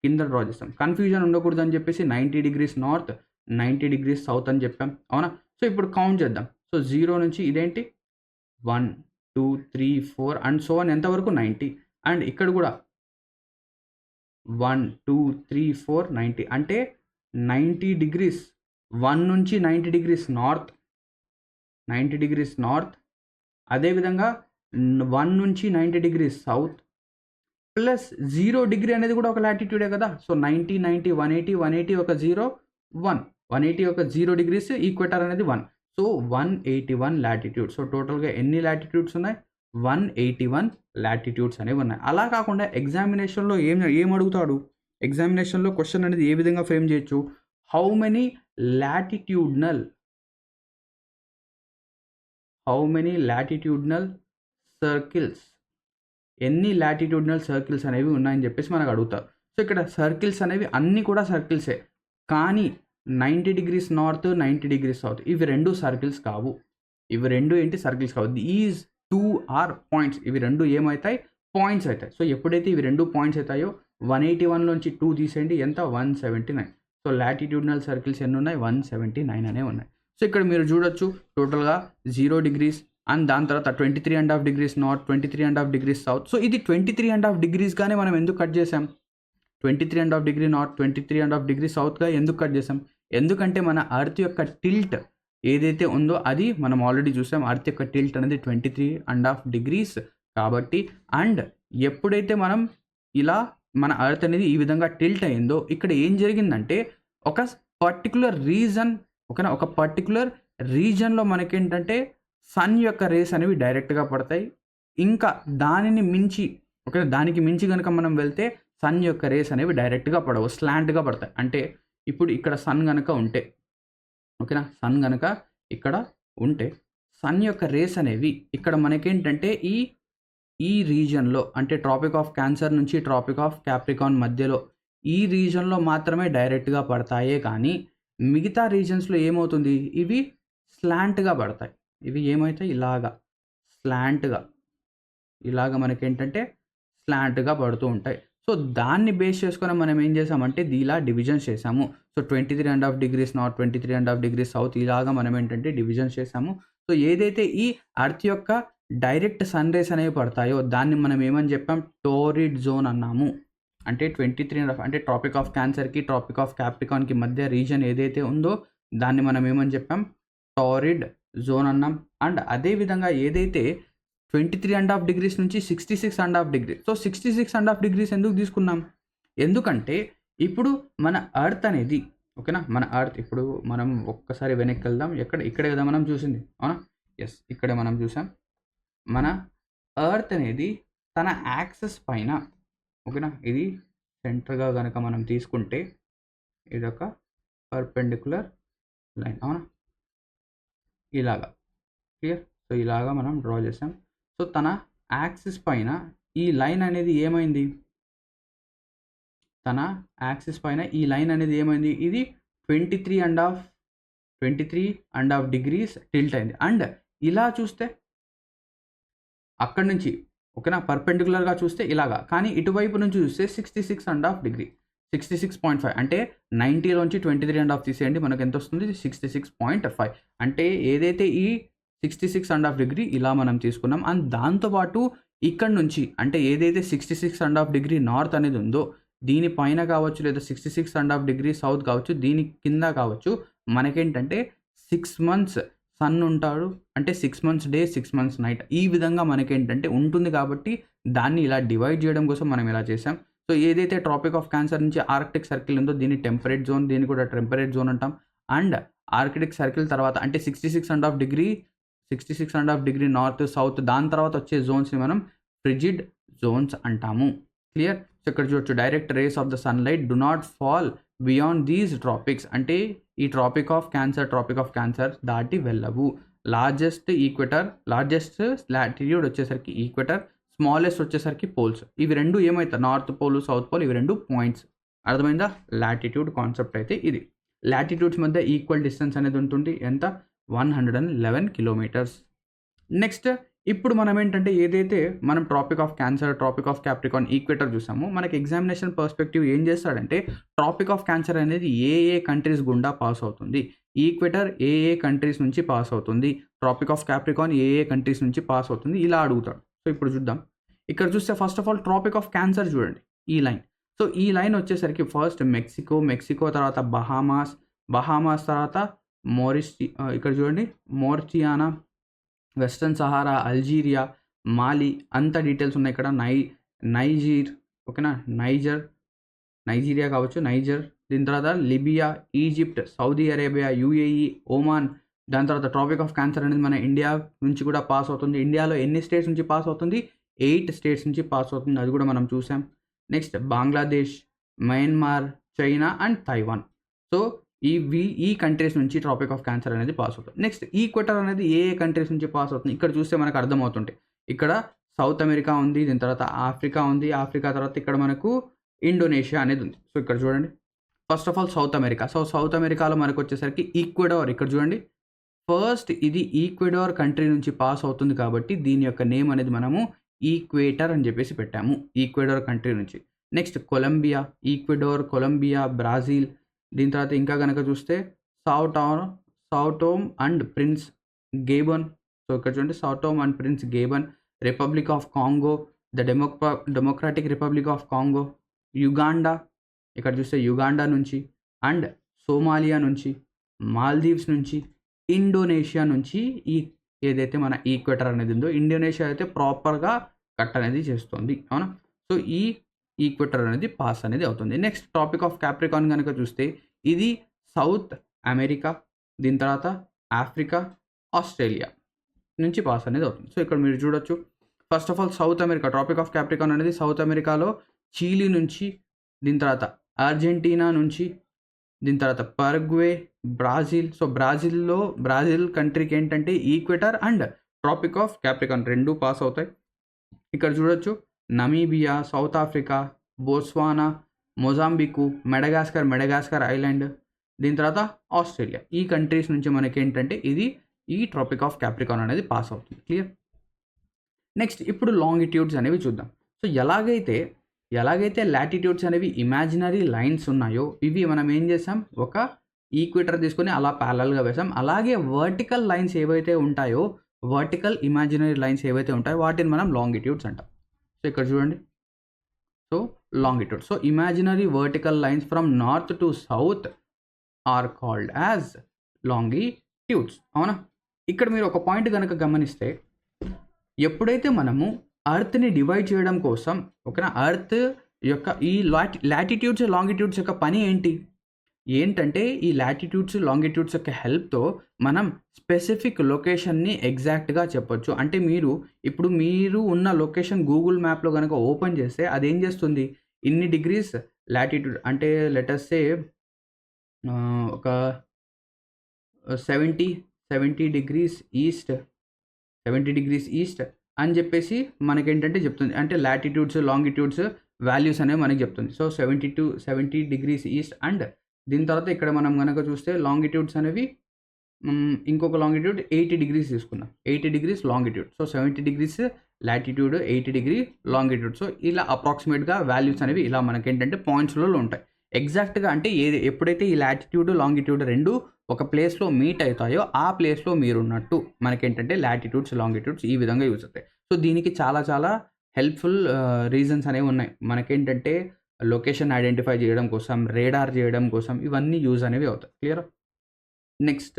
కింద డ్రా చేస్తాం. కన్ఫ్యూజన్ ఉండకూడదు అని చెప్పేసి 90 degrees నార్త్, 90 degrees సౌత్ అని చెప్పాం, అవునా? సో ఇప్పుడు కౌంట్ చేద్దాం. సో 0 నుంచి ఇదేంటి 1 2 3 4 అండ్ సో అని ఎంతవరకు 90. అండ్ ఇక్కడ కూడా 1 2 3 4 90 అంటే 90 degrees, 1 నుంచి 90 degrees నార్త్, 90 degrees నార్త్. అదేవిధంగా 1 నుంచి 90 degrees సౌత్ ప్లస్ 0 degree అనేది కూడా ఒక లాటిట్యూడే కదా. సో 90 90 180 180 ఒక 0 1 180 ఒక 0 degrees, ఈక్వేటర్ అనేది 1. So 181 latitude. సో టోటల్గా ఎన్ని లాటిట్యూడ్స్ ఉన్నాయి, 181 లాటిట్యూడ్స్ అనేవి ఉన్నాయి. అలా కాకుండా ఎగ్జామినేషన్లో ఏం అడుగుతాడు, ఎగ్జామినేషన్లో క్వశ్చన్ అనేది ఏ విధంగా ఫ్రేమ్ చేయొచ్చు, హౌ మెనీ లాటిట్యూడ్నల్ సర్కిల్స్, ఎన్ని లాటిట్యూడ్నల్ సర్కిల్స్ అనేవి ఉన్నాయని చెప్పేసి మనకు అడుగుతారు. సో ఇక్కడ సర్కిల్స్ అనేవి అన్నీ కూడా సర్కిల్సే, కానీ 90 degrees నార్త్ 90 degrees సౌత్ ఇవి రెండు సర్కిల్స్ కావు. ఇవి రెండు ఏంటి, సర్కిల్స్ కావు. Is 2 are points. ఇవి రెండు ఏమవుతాయి, పాయింట్స్ అవుతాయి. సో ఎప్పుడైతే ఇవి రెండు పాయింట్స్ అవుతాయో 181 నుంచి 2 తీసేయండి, ఎంత 179. సో లాటిట్యూడ్నల్ సర్కిల్స్ ఎన్ని ఉన్నాయి, 179 అనేవి ఉన్నాయి. సో ఇక్కడ మీరు చూడొచ్చు టోటల్గా 0 degrees అండ్ దాని తర్వాత 23.5 degrees north, 23.5 degrees south. So ఇది 23.5 degrees గానే మనం ఎందుకు కట్ చేసాం, 23.5 degree నార్త్ 23.5 degree సౌత్గా ఎందుకు కట్ చేసాం, ఎందుకంటే మన అర్త్ యొక్క టిల్ట్ ఏదైతే ఉందో అది మనం ఆల్రెడీ చూసాం. అర్త్ యొక్క టిల్ట్ అనేది 23.5 degrees కాబట్టి. అండ్ ఎప్పుడైతే మనం ఇలా మన అర్త్ అనేది ఈ విధంగా టిల్ట్ అయిందో ఇక్కడ ఏం జరిగిందంటే ఒక పర్టికులర్ రీజన్లో మనకేంటంటే సన్ యొక్క రేస్ అనేవి డైరెక్ట్గా పడతాయి. ఇంకా దానికి మించి కనుక మనం వెళ్తే సన్ యొక్క రేస్ అనేవి డైరెక్ట్గా పడవు, స్లాంట్గా పడతాయి. అంటే ఇప్పుడు ఇక్కడ సన్ కనుక ఉంటే, ఓకేనా, సన్ కనుక ఇక్కడ ఉంటే సన్ యొక్క రేస్ అనేవి ఇక్కడ మనకేంటంటే ఈ రీజన్లో, అంటే ట్రాపిక్ ఆఫ్ క్యాన్సర్ నుంచి ట్రాపిక్ ఆఫ్ క్యాప్రికాన్ మధ్యలో ఈ రీజన్లో మాత్రమే డైరెక్ట్గా పడతాయే కానీ మిగతా రీజన్స్లో ఏమవుతుంది, ఇవి స్లాంట్గా పడతాయి. ఇవి ఏమవుతాయి, ఇలాగా మనకేంటంటే స్లాంట్గా పడుతూ ఉంటాయి. సో దాన్ని బేస్ చేసుకొని మనం ఏం చేసామంటే ఇలా డివిజన్స్ చేసాము. So 23.5 degrees north, 23.5 degrees south ఇలాగా మనం ఏంటంటే డివిజన్స్ చేసాము. సో ఏదైతే ఈ అర్త్ యొక్క డైరెక్ట్ సన్ రేస్ అనేవి పడతాయో దాన్ని మనం ఏమని చెప్పాం, టోరిడ్ జోన్ అన్నాము. అంటే 23.5 అంటే ట్రాపిక్ ఆఫ్ క్యాన్సర్కి ట్రాపిక్ ఆఫ్ క్యాప్రికాన్కి మధ్య రీజన్ ఏదైతే ఉందో దాన్ని మనం ఏమని చెప్పాం, టోరిడ్ జోన్ అన్నాం. అండ్ అదేవిధంగా ఏదైతే 23.5 degrees నుంచి 66.5 degrees, సో 66.5 degrees ఎందుకు తీసుకున్నాం, ఎందుకంటే ఇప్పుడు మన ఎర్త్ అనేది ఓకేనా, మన ఎర్త్ ఇప్పుడు మనం ఒక్కసారి వెనక్కి వెళ్దాం. ఇక్కడే కదా మనం చూసింది, అవునా? ఎస్, ఇక్కడే మనం చూసాం. మన ఎర్త్ అనేది తన యాక్సెస్ పైన ఓకేనా, ఇది సెంటర్గా కనుక మనం తీసుకుంటే ఇదొక పర్పెండిక్యులర్ లైన్, అవునా? ఇలాగా క్లియర్. సో ఇలాగా మనం డ్రా చేసాం. సో తన యాక్సిస్ పైన ఈ లైన్ అనేది ఏమైంది, తన యాక్సిస్ పైన ఈ లైన్ అనేది ఏమైంది, ఇది 23.5 డిగ్రీస్ టిల్ట్ అయింది. అండ్ ఇలా చూస్తే అక్కడి నుంచి ఓకేనా, పర్పెండిక్యులర్గా చూస్తే ఇలాగా, కానీ ఇటువైపు నుంచి చూస్తే 66.5 డిగ్రీ, 66.5 అంటే 90లోంచి 23.5 తీసేయండి, మనకు ఎంత వస్తుంది? 66.5. అంటే ఏదైతే ఈ 66.5 డిగ్రీ ఇలా మనం తీసుకున్నాం. అండ్ దాంతోపాటు ఇక్కడ నుంచి అంటే ఏదైతే 66.5 డిగ్రీ నార్త్ అనేది ఉందో దీనిపైన కావచ్చు, లేదా 66.5 డిగ్రీ సౌత్ కావచ్చు, దీని కింద కావచ్చు, మనకేంటంటే 6 మంత్స్ సన్ ఉంటాడు, అంటే 6 మంత్స్ డే 6 మంత్స్ నైట్, ఈ విధంగా మనకేంటంటే ఉంటుంది. కాబట్టి దాన్ని ఇలా డివైడ్ చేయడం కోసం మనం ఇలా చేసాం. సో ఏదైతే ట్రాపిక్ ఆఫ్ క్యాన్సర్ నుంచి ఆర్కిటిక్ సర్కిల్ ఉందో దీన్ని టెంపరేట్ జోన్, దీన్ని కూడా టెంపరేట్ జోన్ అంటాం. అండ్ ఆర్కిటిక్ సర్కిల్ తర్వాత అంటే 66.5 డిగ్రీ నార్త్ సౌత్, దాని తర్వాత వచ్చే జోన్స్ని మనం ఫ్రిజిడ్ జోన్స్ అంటాము. క్లియర్. సో ఇక్కడ చూడొచ్చు, direct rays of the sunlight do not fall beyond these tropics, అంటే ఈ ట్రాపిక్ ఆఫ్ క్యాన్సర్ దాటి వెళ్ళవు. లార్జెస్ట్ లాటిట్యూడ్ వచ్చేసరికి ఈక్వెటర్, స్మాలెస్ట్ వచ్చేసరికి పోల్స్. ఇవి రెండు ఏమవుతాయి, నార్త్ పోల్ సౌత్ పోల్, ఇవి రెండు పాయింట్స్. అర్థమైందా? లాటిట్యూడ్ కాన్సెప్ట్ అయితే ఇది. లాటిట్యూడ్స్ మధ్య ఈక్వల్ డిస్టెన్స్ అనేది ఉంటుంది, ఎంత? 111 కిలోమీటర్స్. నెక్స్ట్ ఇప్పుడు మనం ఏంటంటే ఏదైతే మనం tropic of cancer, tropic of capricorn, equator చూసామో, మనకి ఎగ్జామినేషన్ పర్స్పెక్టివ్ ఏం చేస్తాడంటే ట్రాపిక్ ఆఫ్ క్యాన్సర్ అనేది ఏ కంట్రీస్ గుండా పాస్ అవుతుంది, ఈక్వేటర్ ఏ కంట్రీస్ నుంచి పాస్ అవుతుంది, ట్రాపిక్ ఆఫ్ క్యాప్రికాన్ ఏ కంట్రీస్ నుంచి పాస్ అవుతుంది, ఇలా అడుగుతాడు. సో ఇప్పుడు చూద్దాం. ఇక్కడ చూస్తే first of all tropic of cancer చూడండి, ఈ లైన్. సో ఈ లైన్ వచ్చేసరికి ఫస్ట్ మెక్సికో తర్వాత బహామాస్ తర్వాత ఇక్కడ చూడండి మోరిషియానా, వెస్టర్న్ సహారా, అల్జీరియా, మాలి, అంత డీటెయిల్స్ ఉన్నాయి ఇక్కడ. ఓకేనా, నైజీరియా కావచ్చు, దీని తర్వాత Libya, Egypt, Saudi Arabia, UAE, Oman. దాని తర్వాత ట్రాపిక్ ఆఫ్ క్యాన్సర్ అనేది మన ఇండియా నుంచి కూడా పాస్ అవుతుంది. ఇండియాలో ఎన్ని స్టేట్స్ నుంచి పాస్ అవుతుంది? 8 స్టేట్స్ నుంచి పాస్ అవుతుంది, అది కూడా మనం చూసాం. Next Bangladesh, Myanmar, China and Taiwan. So ఈ కంట్రీస్ నుంచి ట్రాపిక్ ఆఫ్ క్యాన్సర్ అనేది పాస్ అవుతుంది. నెక్స్ట్ ఈక్వెటర్ అనేది ఏ కంట్రీస్ నుంచి పాస్ అవుతుంది? ఇక్కడ చూస్తే మనకు అర్థమవుతుంది. ఇక్కడ సౌత్ అమెరికా ఉంది, దీని తర్వాత ఆఫ్రికా ఉంది, ఆఫ్రికా తర్వాత ఇక్కడ మనకు ఇండోనేషియా అనేది ఉంది. సో ఇక్కడ చూడండి, first of all South America. So south అమెరికాలో మనకు వచ్చేసరికి ఈక్వెడార్, ఇక్కడ చూడండి ఫస్ట్ ఇది ఈక్వెడార్ కంట్రీ నుంచి పాస్ అవుతుంది, కాబట్టి దీని యొక్క నేమ్ అనేది మనము ఈక్వేటర్ అని చెప్పేసి పెట్టాము, ఈక్వెడార్ కంట్రీ నుంచి. Next Colombia, Ecuador, Colombia, Brazil. దీని తర్వాత ఇంకా కనుక చూస్తే Sao Tome and Principe Gabon. So ఇక్కడ చూడండి Sao Tome and Principe Gabon, Republic of Congo, the Democratic Republic of Congo, Uganda, ఇక్కడ చూస్తే యుగాండా నుంచి, అండ్ సోమాలియా నుంచి, మాల్దీవ్స్ నుంచి, ఇండోనేషియా నుంచి. ఏదైతే మన ఈక్వెటర్ అనేది ఉందో ఇండోనేషియా అయితే ప్రాపర్గా కట్ అనేది చేస్తుంది, అవునా? సో ఈ ఈక్వెటర్ అనేది పాస్ అనేది అవుతుంది. నెక్స్ట్ ట్రాపిక్ ఆఫ్ క్యాప్రికాన్ కనుక చూస్తే ఇది సౌత్ అమెరికా, దీని తర్వాత ఆఫ్రికా, ఆస్ట్రేలియా నుంచి పాస్ అనేది అవుతుంది. సో ఇక్కడ మీరు చూడొచ్చు, first of all South America, tropic of Capricorn అనేది సౌత్ అమెరికాలో చీలీ నుంచి, దీని తర్వాత అర్జెంటీనా నుంచి, దీని తర్వాత పరగ్వే, బ్రాజిల్. సో బ్రాజిల్ కంట్రీకి ఏంటంటే equator and tropic of capricorn రెండు పాస్ అవుతాయి. ఇక్కడ చూడొచ్చు Namibia, South Africa, Botswana, Mozambique, Madagascar island, దీని తర్వాత ఆస్ట్రేలియా. ఈ కంట్రీస్ నుంచి మనకి ఏంటంటే ఈ ట్రాపిక్ ఆఫ్ క్యాప్రికాన్ అనేది పాస్ అవుతుంది. క్లియర్. నెక్స్ట్ ఇప్పుడు లాంగిట్యూడ్స్ అనేవి చూద్దాం. సో ఎలాగైతే లాటిట్యూడ్స్ అనేవి ఇమాజినరీ లైన్స్ ఉన్నాయో, ఇవి మనం ఏం చేసాం, ఒక ఈక్వేటర్ తీసుకొని అలా ప్యారలల్గా వేసాం. అలాగే వర్టికల్ లైన్స్ ఏవైతే ఉంటాయో, వర్టికల్ ఇమాజినరీ లైన్స్ ఏవైతే ఉంటాయో వాటిని మనం లాంగిట్యూడ్స్ అంటాం. సో ఇక్కడ చూడండి, so longitude. So imaginary vertical lines from north to south are called as longitudes, అవునా? ఇక్కడ మీరు ఒక పాయింట్ కనుక గమనిస్తే, ఎప్పుడైతే మనము అర్త్ని డివైడ్ చేయడం కోసం, ఓకేనా, అర్త్ ఈ లాటిట్యూడ్స్, లాంగిట్యూడ్స్ యొక్క పని ఏంటంటే ఈ లాటిట్యూడ్స్, లాంగిట్యూడ్స్ యొక్క హెల్ప్‌తో మనం స్పెసిఫిక్ లొకేషన్‌ని ఎగ్జాక్ట్‌గా చెప్పొచ్చు. అంటే ఇప్పుడు మీరు ఉన్న లొకేషన్ గూగుల్ మ్యాప్‌లో గనక ఓపెన్ చేస్తే అదేం చేస్తుంది? ఇన్ని డిగ్రీస్ లాటిట్యూడ్ అంటే లెట్ అస్ సే ఒక 70 డిగ్రీస్ ఈస్ట్ 70 డిగ్రీస్ ఈస్ట్ అని చెప్పేసి మనకేంటంటే చెప్తుంది. అంటే లాటిట్యూడ్స్, లాంగిట్యూడ్స్ వాల్యూస్ అనేవి మనకి చెప్తుంది. సో 70 డిగ్రీస్ ఈస్ట్ అండ్ దీని తర్వాత ఇక్కడ మనం గనక చూస్తే లాంగిట్యూడ్స్ అనేవి ఇంకొక లాంగిట్యూడ్ 80 డిగ్రీస్ తీసుకుందాం. 80 degrees longitude. So 70 degrees latitude, 80 degree longitude. So ఇలా అప్రాక్సిమేట్‌గా వాల్యూస్ అనేవి ఇలా మనకేంటంటే పాయింట్స్‌లలో ఉంటాయి. ఎగ్జాక్ట్‌గా అంటే ఎప్పుడైతే ఈ లాటిట్యూడ్, లాంగిట్యూడ్ 2 ఒక ప్లేస్‌లో మీట్ అవుతాయో ఆ ప్లేస్‌లో మీరున్నట్టు మనకేంటంటే లాటిట్యూడ్స్, లాంగిట్యూడ్స్ ఈ విధంగా యూజ్ అవుతాయి. సో దీనికి చాలా చాలా హెల్ప్‌ఫుల్ రీజన్స్ అనేవి ఉన్నాయి. మనకేంటంటే లొకేషన్ ఐడెంటిఫై చేయడం కోసం, రేడార్ చేయడం కోసం ఇవన్నీ యూజ్ అనేవి అవుతాయి. క్లియరా? నెక్స్ట్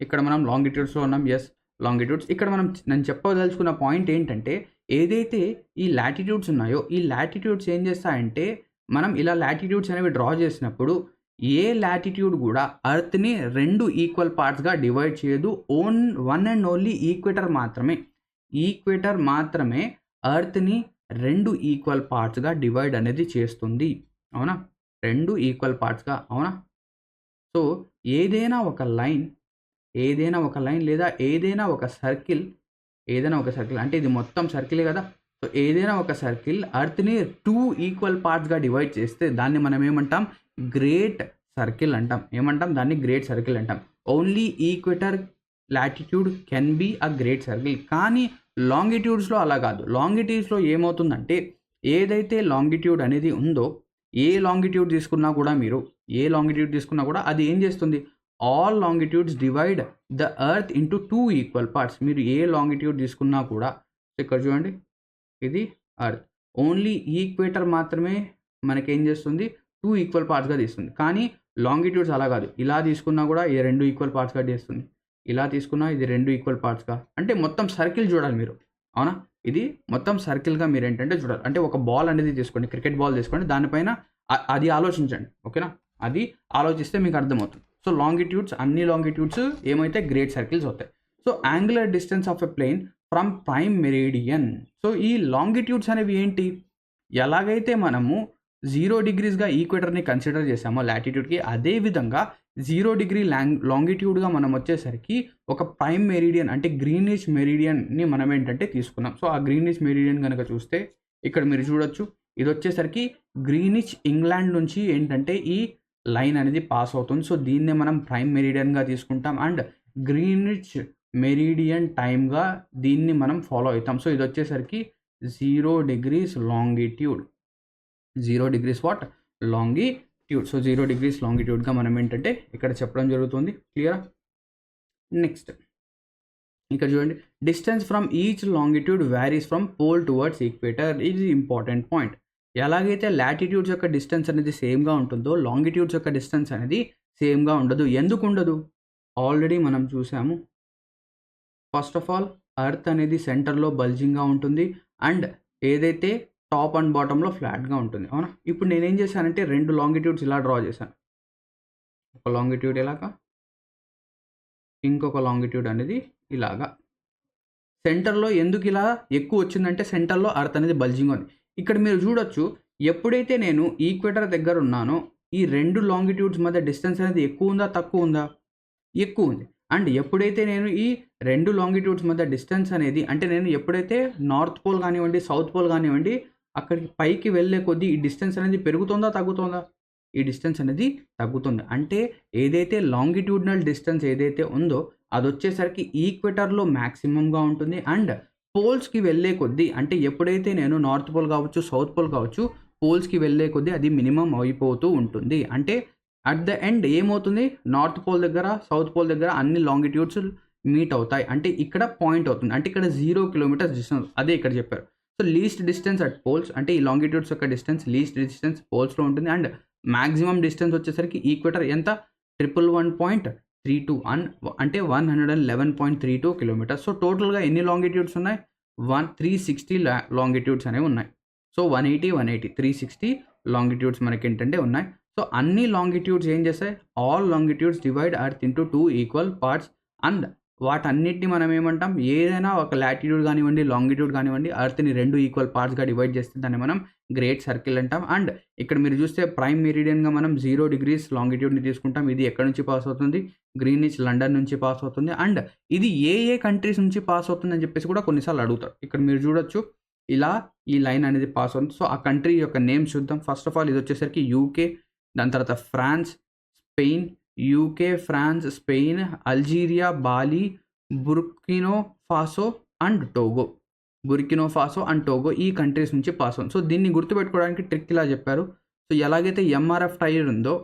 ఇక్కడ మనం లాంగిట్యూడ్స్‌లో ఉన్నాం. Yes, longitudes. ఇక్కడ నేను చెప్పదలుచుకున్న పాయింట్ ఏంటంటే ఏదైతే ఈ లాటిట్యూడ్స్ ఉన్నాయో ఈ లాటిట్యూడ్స్ ఏం చేస్తాయంటే మనం ఇలా లాటిట్యూడ్స్ అనేవి డ్రా చేసినప్పుడు ఏ లాటిట్యూడ్ కూడా ఎర్త్‌ని 2 ఈక్వల్ పార్ట్స్‌గా డివైడ్ చేయదు. వన్ అండ్ ఓన్లీ ఈక్వేటర్ మాత్రమే ఎర్త్‌ని 2 ఈక్వల్ పార్ట్స్‌గా డివైడ్ అనేది చేస్తుంది. అవునా? 2 ఈక్వల్ పార్ట్స్‌గా. అవునా? సో ఏదైనా ఒక లైన్ లేదా ఏదైనా ఒక సర్కిల్ అంటే ఇది మొత్తం సర్కిలే కదా! సో ఏదైనా ఒక సర్కిల్ ఎర్త్‌ని 2 ఈక్వల్ పార్ట్స్‌గా డివైడ్ చేస్తే దాన్ని మనం ఏమంటాం? గ్రేట్ సర్కిల్ అంటాం. దాన్ని గ్రేట్ సర్కిల్ అంటాం. Only equator latitude can be a great circle. కానీ లాంగిట్యూడ్స్‌లో అలా కాదు. లాంగిట్యూడ్స్‌లో ఏమవుతుందంటే ఏదైతే లాంగిట్యూడ్ అనేది ఉందో ఏ లాంగిట్యూడ్ తీసుకున్నా కూడా అది ఏం చేస్తుంది? All longitudes divide the earth into 2 equal parts. మీరు ఏ లాంగిట్యూడ్ తీసుకున్నా కూడా ఇక్కడ చూడండి, ఇది ఎర్త్. ఓన్లీ ఈక్వేటర్ మాత్రమే మనకేం చేస్తుంది? 2 ఈక్వల్ పార్ట్స్‌గా తీస్తుంది. కానీ లాంగిట్యూడ్స్ అలా కాదు. ఇలా తీసుకున్నా కూడా ఇది 2 ఈక్వల్ పార్ట్స్‌గా చేస్తుంది. ఇలా తీసుకున్నా ఇది 2 ఈక్వల్ పార్ట్స్‌గా. అంటే మొత్తం సర్కిల్ చూడాలి మీరు. అవునా? ఇది మొత్తం సర్కిల్‌గా మీరేంటంటే చూడాలి. అంటే ఒక బాల్ అనేది తీసుకోండి, క్రికెట్ బాల్ తీసుకోండి. దానిపైన అది ఆలోచించండి. ఓకేనా? అది ఆలోచిస్తే మీకు అర్థమవుతుంది. సో అన్ని లాంగిట్యూడ్స్ ఏమైతే గ్రేట్ సర్కిల్స్ అవుతాయి. So angular distance of a plane from prime meridian. So ఈ లాంగిట్యూడ్స్ అనేవి ఏంటి? ఎలాగైతే మనము 0 డిగ్రీస్‌గా ఈక్వేటర్‌ని కన్సిడర్ చేసామో లాటిట్యూడ్‌కి, అదే విధంగా 0 డిగ్రీ లాంగిట్యూడ్‌గా మనం వచ్చేసరికి ఒక ప్రైమ్ మెరిడియన్ అంటే గ్రీనిష్ మెరిడియన్‌ని మనం ఏంటంటే తీసుకున్నాం. సో ఆ గ్రీనిష్ మెరిడియన్ గనక చూస్తే ఇక్కడ మీరు చూడొచ్చు. ఇది వచ్చేసరికి గ్రీనిచ్ ఇంగ్లాండ్ నుంచి ఏంటంటే ఈ లైన్ అనేది పాస్ అవుతుంది. సో దీన్నే మనం ప్రైమ్ మెరిడియన్‌గా తీసుకుంటాం అండ్ గ్రీనిచ్ మెరిడియన్ టైమ్‌గా దీన్ని మనం ఫాలో అవుతాం. సో ఇది వచ్చేసరికి 0 degrees longitude. 0 degrees what? Longitude. So 0 degrees లాంగిట్యూడ్‌గా మనం ఏంటంటే ఇక్కడ చెప్పడం జరుగుతుంది. క్లియరా? నెక్స్ట్ ఇక్కడ చూడండి, distance from each longitude varies from pole towards equator. ఇది ఇంపార్టెంట్ పాయింట్. ఎలాగైతే లాటిట్యూడ్స్ యొక్క డిస్టెన్స్ అనేది సేమ్‌గా ఉంటుందో లాంగిట్యూడ్స్ యొక్క డిస్టెన్స్ అనేది సేమ్‌గా ఉండదు. ఎందుకు ఉండదు? ఆల్రెడీ మనం చూసాము. ఫస్ట్ ఆఫ్ ఆల్ ఎర్త్ అనేది సెంటర్‌లో బల్జింగ్‌గా ఉంటుంది అండ్ ఏదైతే టాప్ అండ్ బాటమ్‌లో ఫ్లాట్‌గా ఉంటుంది. అవునా? ఇప్పుడు నేనేం చేశానంటే 2 లాంగిట్యూడ్స్ ఇలా డ్రా చేశాను. ఒక లాంగిట్యూడ్ ఇలాగా, ఇంకొక లాంగిట్యూడ్ అనేది ఇలాగా. సెంటర్‌లో ఎందుకు ఇలా ఎక్కువ వచ్చిందంటే సెంటర్‌లో ఎర్త్ అనేది బల్జింగ్ ఉంది. ఇక్కడ మీరు చూడొచ్చు, ఎప్పుడైతే నేను ఈక్వేటర్ దగ్గర ఉన్నానో ఈ 2 లాంగిట్యూడ్స్ మధ్య డిస్టెన్స్ అనేది ఎక్కువ ఉందా? తక్కువ ఉందా? ఎక్కువ ఉంది. అండ్ ఎప్పుడైతే నేను ఈ 2 లాంగిట్యూడ్స్ మధ్య డిస్టెన్స్ అనేది అంటే నేను ఎప్పుడైతే నార్త్ పోల్ కానివ్వండి, సౌత్ పోల్ కానివ్వండి అక్కడికి పైకి వెళ్ళే కొద్దీ ఈ డిస్టెన్స్ అనేది పెరుగుతుందా? తగ్గుతుందా? ఈ డిస్టెన్స్ అనేది తగ్గుతుంది. అంటే ఏదైతే లాంగిట్యూడినల్ డిస్టెన్స్ ఏదైతే ఉందో అదొచ్చేసరికి ఈక్వేటర్‌లో మాక్సిమమ్‌గా ఉంటుంది అండ్ పోల్స్‌కి వెళ్ళే కొద్దీ అంటే ఎప్పుడైతే నేను నార్త్ పోల్ కావచ్చు, సౌత్ పోల్ కావచ్చు, పోల్స్‌కి వెళ్ళే కొద్దీ అది మినిమమ్ అయిపోతూ ఉంటుంది. అంటే అట్ ద ఎండ్ ఏమవుతుంది? నార్త్ పోల్ దగ్గర, సౌత్ పోల్ దగ్గర అన్ని లాంగిట్యూడ్స్ మీట్ అవుతాయి. అంటే ఇక్కడ పాయింట్ అవుతుంది. అంటే ఇక్కడ 0 కిలోమీటర్స్ డిస్టెన్స్. అదే ఇక్కడ చెప్పారు. So least distance at poles అంటే ఈ లాంగిట్యూడ్స్ యొక్క డిస్టెన్స్ లీస్ట్ డిస్టెన్స్ పోల్స్‌లో ఉంటుంది అండ్ మాక్సిమం డిస్టెన్స్ వచ్చేసరికి ఈక్వేటర్ ఎంత? 111.32 అంటే 111.32 కిలోమీటర్స్. సో టోటల్‌గా ఎన్ని లాంగిట్యూడ్స్ ఉన్నాయి? 360 లాంగిట్యూడ్స్ అనేవి ఉన్నాయి. సో 180 360 లాంగిట్యూడ్స్ మనకేంటంటే ఉన్నాయి. సో అన్ని లాంగిట్యూడ్స్ ఏం చేస్తాయి, all longitudes divide earth into 2 equal parts and వాటన్నిటిని మనం ఏమంటాం, ఏదైనా ఒక లాటిట్యూడ్ కానివ్వండి, లాంగిట్యూడ్ కానివ్వండి, ఎర్త్‌ని 2 ఈక్వల్ పార్ట్స్‌గా డివైడ్ చేస్తే దాన్ని మనం గ్రేట్ సర్కిల్ అంటాం. అండ్ ఇక్కడ మీరు చూస్తే ప్రైమ్ మెరిడియన్‌గా మనం 0 డిగ్రీస్ లాంగిట్యూడ్‌ని తీసుకుంటాం. ఇది ఎక్కడి నుంచి పాస్ అవుతుంది, గ్రీనిచ్ లండన్ నుంచి పాస్ అవుతుంది. అండ్ ఇది ఏ కంట్రీస్ నుంచి పాస్ అవుతుందని చెప్పేసి కూడా కొన్నిసార్లు అడుగుతారు. ఇక్కడ మీరు చూడొచ్చు, ఇలా ఈ లైన్ అనేది పాస్ అవుతుంది. సో ఆ కంట్రీ యొక్క నేమ్స్ చూద్దాం. ఫస్ట్ ఆఫ్ ఆల్ ఇది వచ్చేసరికి యూకే, దాని తర్వాత France, Spain, UK, France, Spain, Algeria, Mali, Burkina Faso and Togo. Burkina Faso and Togo ఈ కంట్రీస్ నుంచి పాస్ అవుతుంది. సో దీన్ని గుర్తుపెట్టుకోవడానికి ట్రిక్ ఇలా చెప్పారు. సో ఎలాగైతే ఎంఆర్ఎఫ్ టైర్ ఉందో,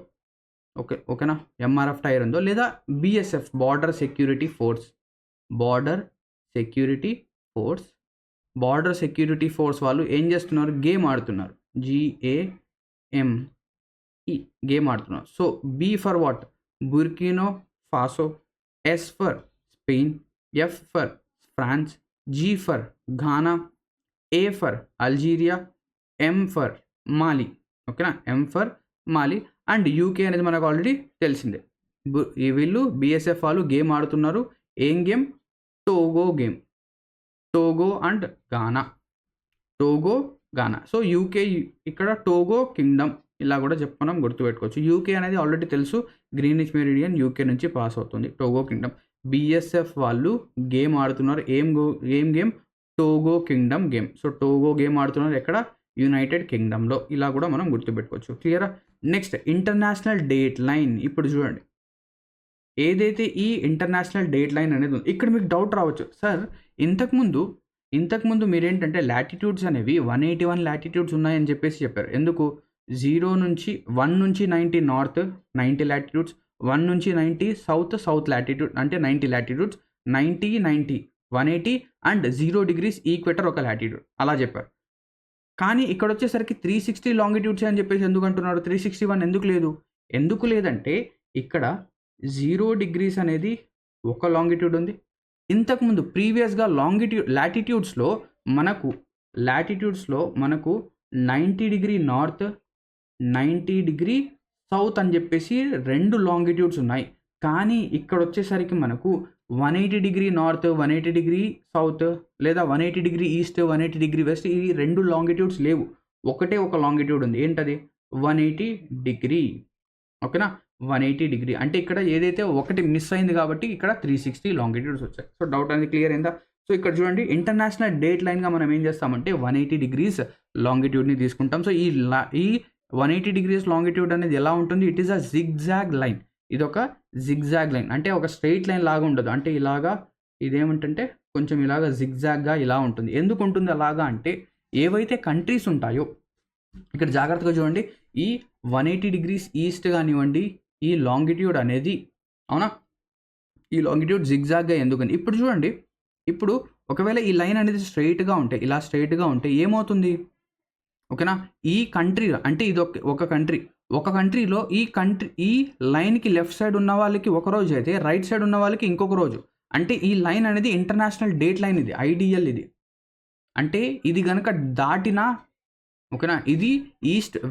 ఓకేనా, ఎంఆర్ఎఫ్ టైర్ ఉందో, లేదా BSF border security force, border security force, border security force వాళ్ళు ఏం చేస్తున్నారు, గేమ్ ఆడుతున్నారు. GAM ఈ గేమ్ ఆడుతున్నారు. So B for what, Burkina Faso, S for Spain, F for France, G for Ghana, A for Algeria, M for Mali. ఓకేనా, M for Mali. And UK అనేది మనకు already తెలిసిందే. వీళ్ళు బిఎస్ఎఫ్ వాళ్ళు game ఆడుతున్నారు. ఏం game, Togo game, Togo and Ghana, Togo Ghana. So UK ఇక్కడ Togo kingdom ఇలా కూడా చెప్పుకున్నాం, గుర్తుపెట్టుకోవచ్చు. యూకే అనేది ఆల్రెడీ తెలుసు, గ్రీనిచ్ మెరిడియన్ యూకే నుంచి పాస్ అవుతుంది. టోగో కింగ్డమ్, బిఎస్ఎఫ్ వాళ్ళు గేమ్ ఆడుతున్నారు. ఏం game, Togo kingdom game. So Togo game ఆడుతున్నారు ఎక్కడ, యునైటెడ్ కింగ్డమ్లో. ఇలా కూడా మనం గుర్తుపెట్టుకోవచ్చు. క్లియరా. Next international date line. ఇప్పుడు చూడండి, ఏదైతే ఈ ఇంటర్నేషనల్ డేట్ లైన్ అనేది ఉంది, ఇక్కడ మీకు డౌట్ రావచ్చు, సార్ ఇంతకుముందు మీరేంటంటే లాటిట్యూడ్స్ అనేవి 181 లాటిట్యూడ్స్ ఉన్నాయని చెప్పేసి చెప్పారు. ఎందుకు, 1 నుంచి 90 నార్త్ 90 లాటిట్యూడ్స్, 1 నుంచి 90 సౌత్ లాటిట్యూడ్ అంటే 90 లాటిట్యూడ్స్, 90 180 అండ్ 0 డిగ్రీస్ ఈక్వేటర్ ఒక లాటిట్యూడ్ అలా చెప్పారు. కానీ ఇక్కడ వచ్చేసరికి 360 లాంగిట్యూడ్స్ అని చెప్పేసి ఎందుకు అంటున్నారు, 361 ఎందుకు లేదంటే ఇక్కడ 0 డిగ్రీస్ అనేది ఒక లాంగిట్యూడ్ ఉంది. ఇంతకుముందు ప్రీవియస్గా లాటిట్యూడ్స్లో మనకు 90 డిగ్రీ నార్త్ 90 డిగ్రీ సౌత్ అని చెప్పేసి 2 లాంగిట్యూడ్స్ ఉన్నాయి. కానీ ఇక్కడ వచ్చేసరికి మనకు 180 డిగ్రీ నార్త్ 180 డిగ్రీ సౌత్ లేదా 180 డిగ్రీ ఈస్ట్ 180 డిగ్రీ వెస్ట్, ఈ 2 లాంగిట్యూడ్స్ లేవు. ఒకటే ఒక లాంగిట్యూడ్ ఉంది. ఏంటది, 180 డిగ్రీ. ఓకేనా, 180 డిగ్రీ అంటే ఇక్కడ ఏదైతే ఒకటి మిస్ అయింది కాబట్టి ఇక్కడ 360 లాంగిట్యూడ్స్ వచ్చాయి. సో డౌట్ అనేది క్లియర్ అయిందా. సో ఇక్కడ చూడండి, ఇంటర్నేషనల్ డేట్ లైన్గా మనం ఏం చేస్తామంటే 180 డిగ్రీస్ లాంగిట్యూడ్ని తీసుకుంటాం. సో ఈ 180 డిగ్రీస్ లాంగిట్యూడ్ అనేది ఎలా ఉంటుంది, it is a zigzag line. ఇది ఒక జిగ్జాగ్ లైన్ అంటే ఒక స్ట్రైట్ లైన్ లాగా ఉండదు. అంటే ఇలాగా ఇదేమిటంటే కొంచెం ఇలాగా జిగ్జాగ్గా ఇలా ఉంటుంది. ఎందుకు ఉంటుంది అలాగా అంటే, ఏవైతే కంట్రీస్ ఉంటాయో ఇక్కడ జాగ్రత్తగా చూడండి, ఈ 180 డిగ్రీస్ ఈస్ట్ కానివ్వండి, ఈ లాంగిట్యూడ్ అనేది, అవునా, ఈ లాంగిట్యూడ్ జిగ్జాగ్గా ఎందుకని, ఇప్పుడు చూడండి, ఇప్పుడు ఒకవేళ ఈ లైన్ అనేది స్ట్రైట్గా ఉంటే, ఇలా స్ట్రైట్గా ఉంటే ఏమవుతుంది, ఓకేనా, ఈ కంట్రీ అంటే ఇది ఒక కంట్రీలో ఈ లైన్కి లెఫ్ట్ సైడ్ ఉన్న వాళ్ళకి ఒక రోజు అయితే రైట్ సైడ్ ఉన్న వాళ్ళకి ఇంకొక రోజు. అంటే ఈ లైన్ అనేది ఇంటర్నేషనల్ డేట్ లైన్, ఇది ఐడియల్. ఇది అంటే ఇది కనుక దాటినా, ఓకేనా, ఇది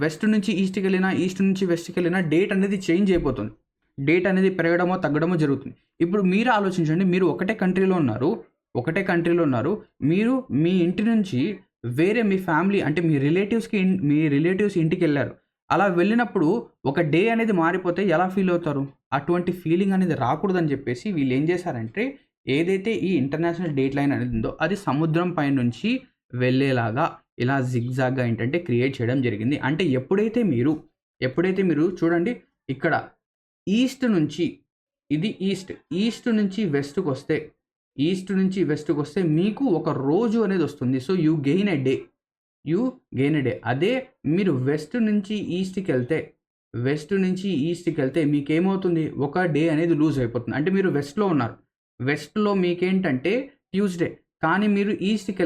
వెస్ట్ నుంచి ఈస్ట్కి వెళ్ళినా, ఈస్ట్ నుంచి వెస్ట్కి వెళ్ళినా డేట్ అనేది చేంజ్ అయిపోతుంది. డేట్ అనేది పెరగడమో తగ్గడమో జరుగుతుంది. ఇప్పుడు మీరు ఆలోచించండి, మీరు ఒకటే కంట్రీలో ఉన్నారు, మీరు మీ ఇంటి నుంచి వేరే మీ ఫ్యామిలీ అంటే మీ రిలేటివ్స్ ఇంటికి వెళ్ళారు. అలా వెళ్ళినప్పుడు ఒక డే అనేది మారిపోతే ఎలా ఫీల్ అవుతారు, అటువంటి ఫీలింగ్ అనేది రాకూడదని చెప్పేసి వీళ్ళు ఏం చేశారంటే, ఏదైతే ఈ ఇంటర్నేషనల్ డేట్ లైన్ అనేది ఉందో అది సముద్రం పై నుంచి వెళ్ళేలాగా ఇలా జిగ్జాగ్గా ఏంటంటే క్రియేట్ చేయడం జరిగింది. అంటే ఎప్పుడైతే మీరు చూడండి, ఇక్కడ ఈస్ట్ నుంచి ఇది ఈస్ట్ నుంచి వెస్ట్కి వస్తే మీకు ఒక రోజు అనేది వస్తుంది. So you gain a day. అదే మీరు వెస్ట్ నుంచి ఈస్ట్కి వెళ్తే మీకేమవుతుంది, ఒక డే అనేది లూజ్ అయిపోతుంది. అంటే మీరు వెస్ట్లో మీకేంటంటే ట్యూస్డే, కానీ మీరు ఈస్ట్కి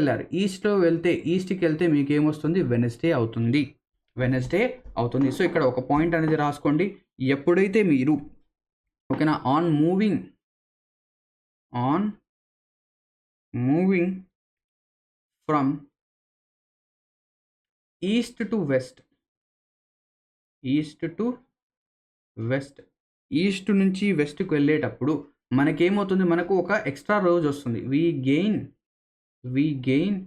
వెళ్తే మీకేమొస్తుంది, వెనస్డే అవుతుంది. సో ఇక్కడ ఒక పాయింట్ అనేది రాసుకోండి, ఎప్పుడైతే మీరు, ఓకేనా, on moving from east to west, east to west, east నుంచి వెస్ట్కి వెళ్ళేటప్పుడు మనకేమవుతుంది, మనకు ఒక ఎక్స్ట్రా రోజు వస్తుంది. వి గెయిన్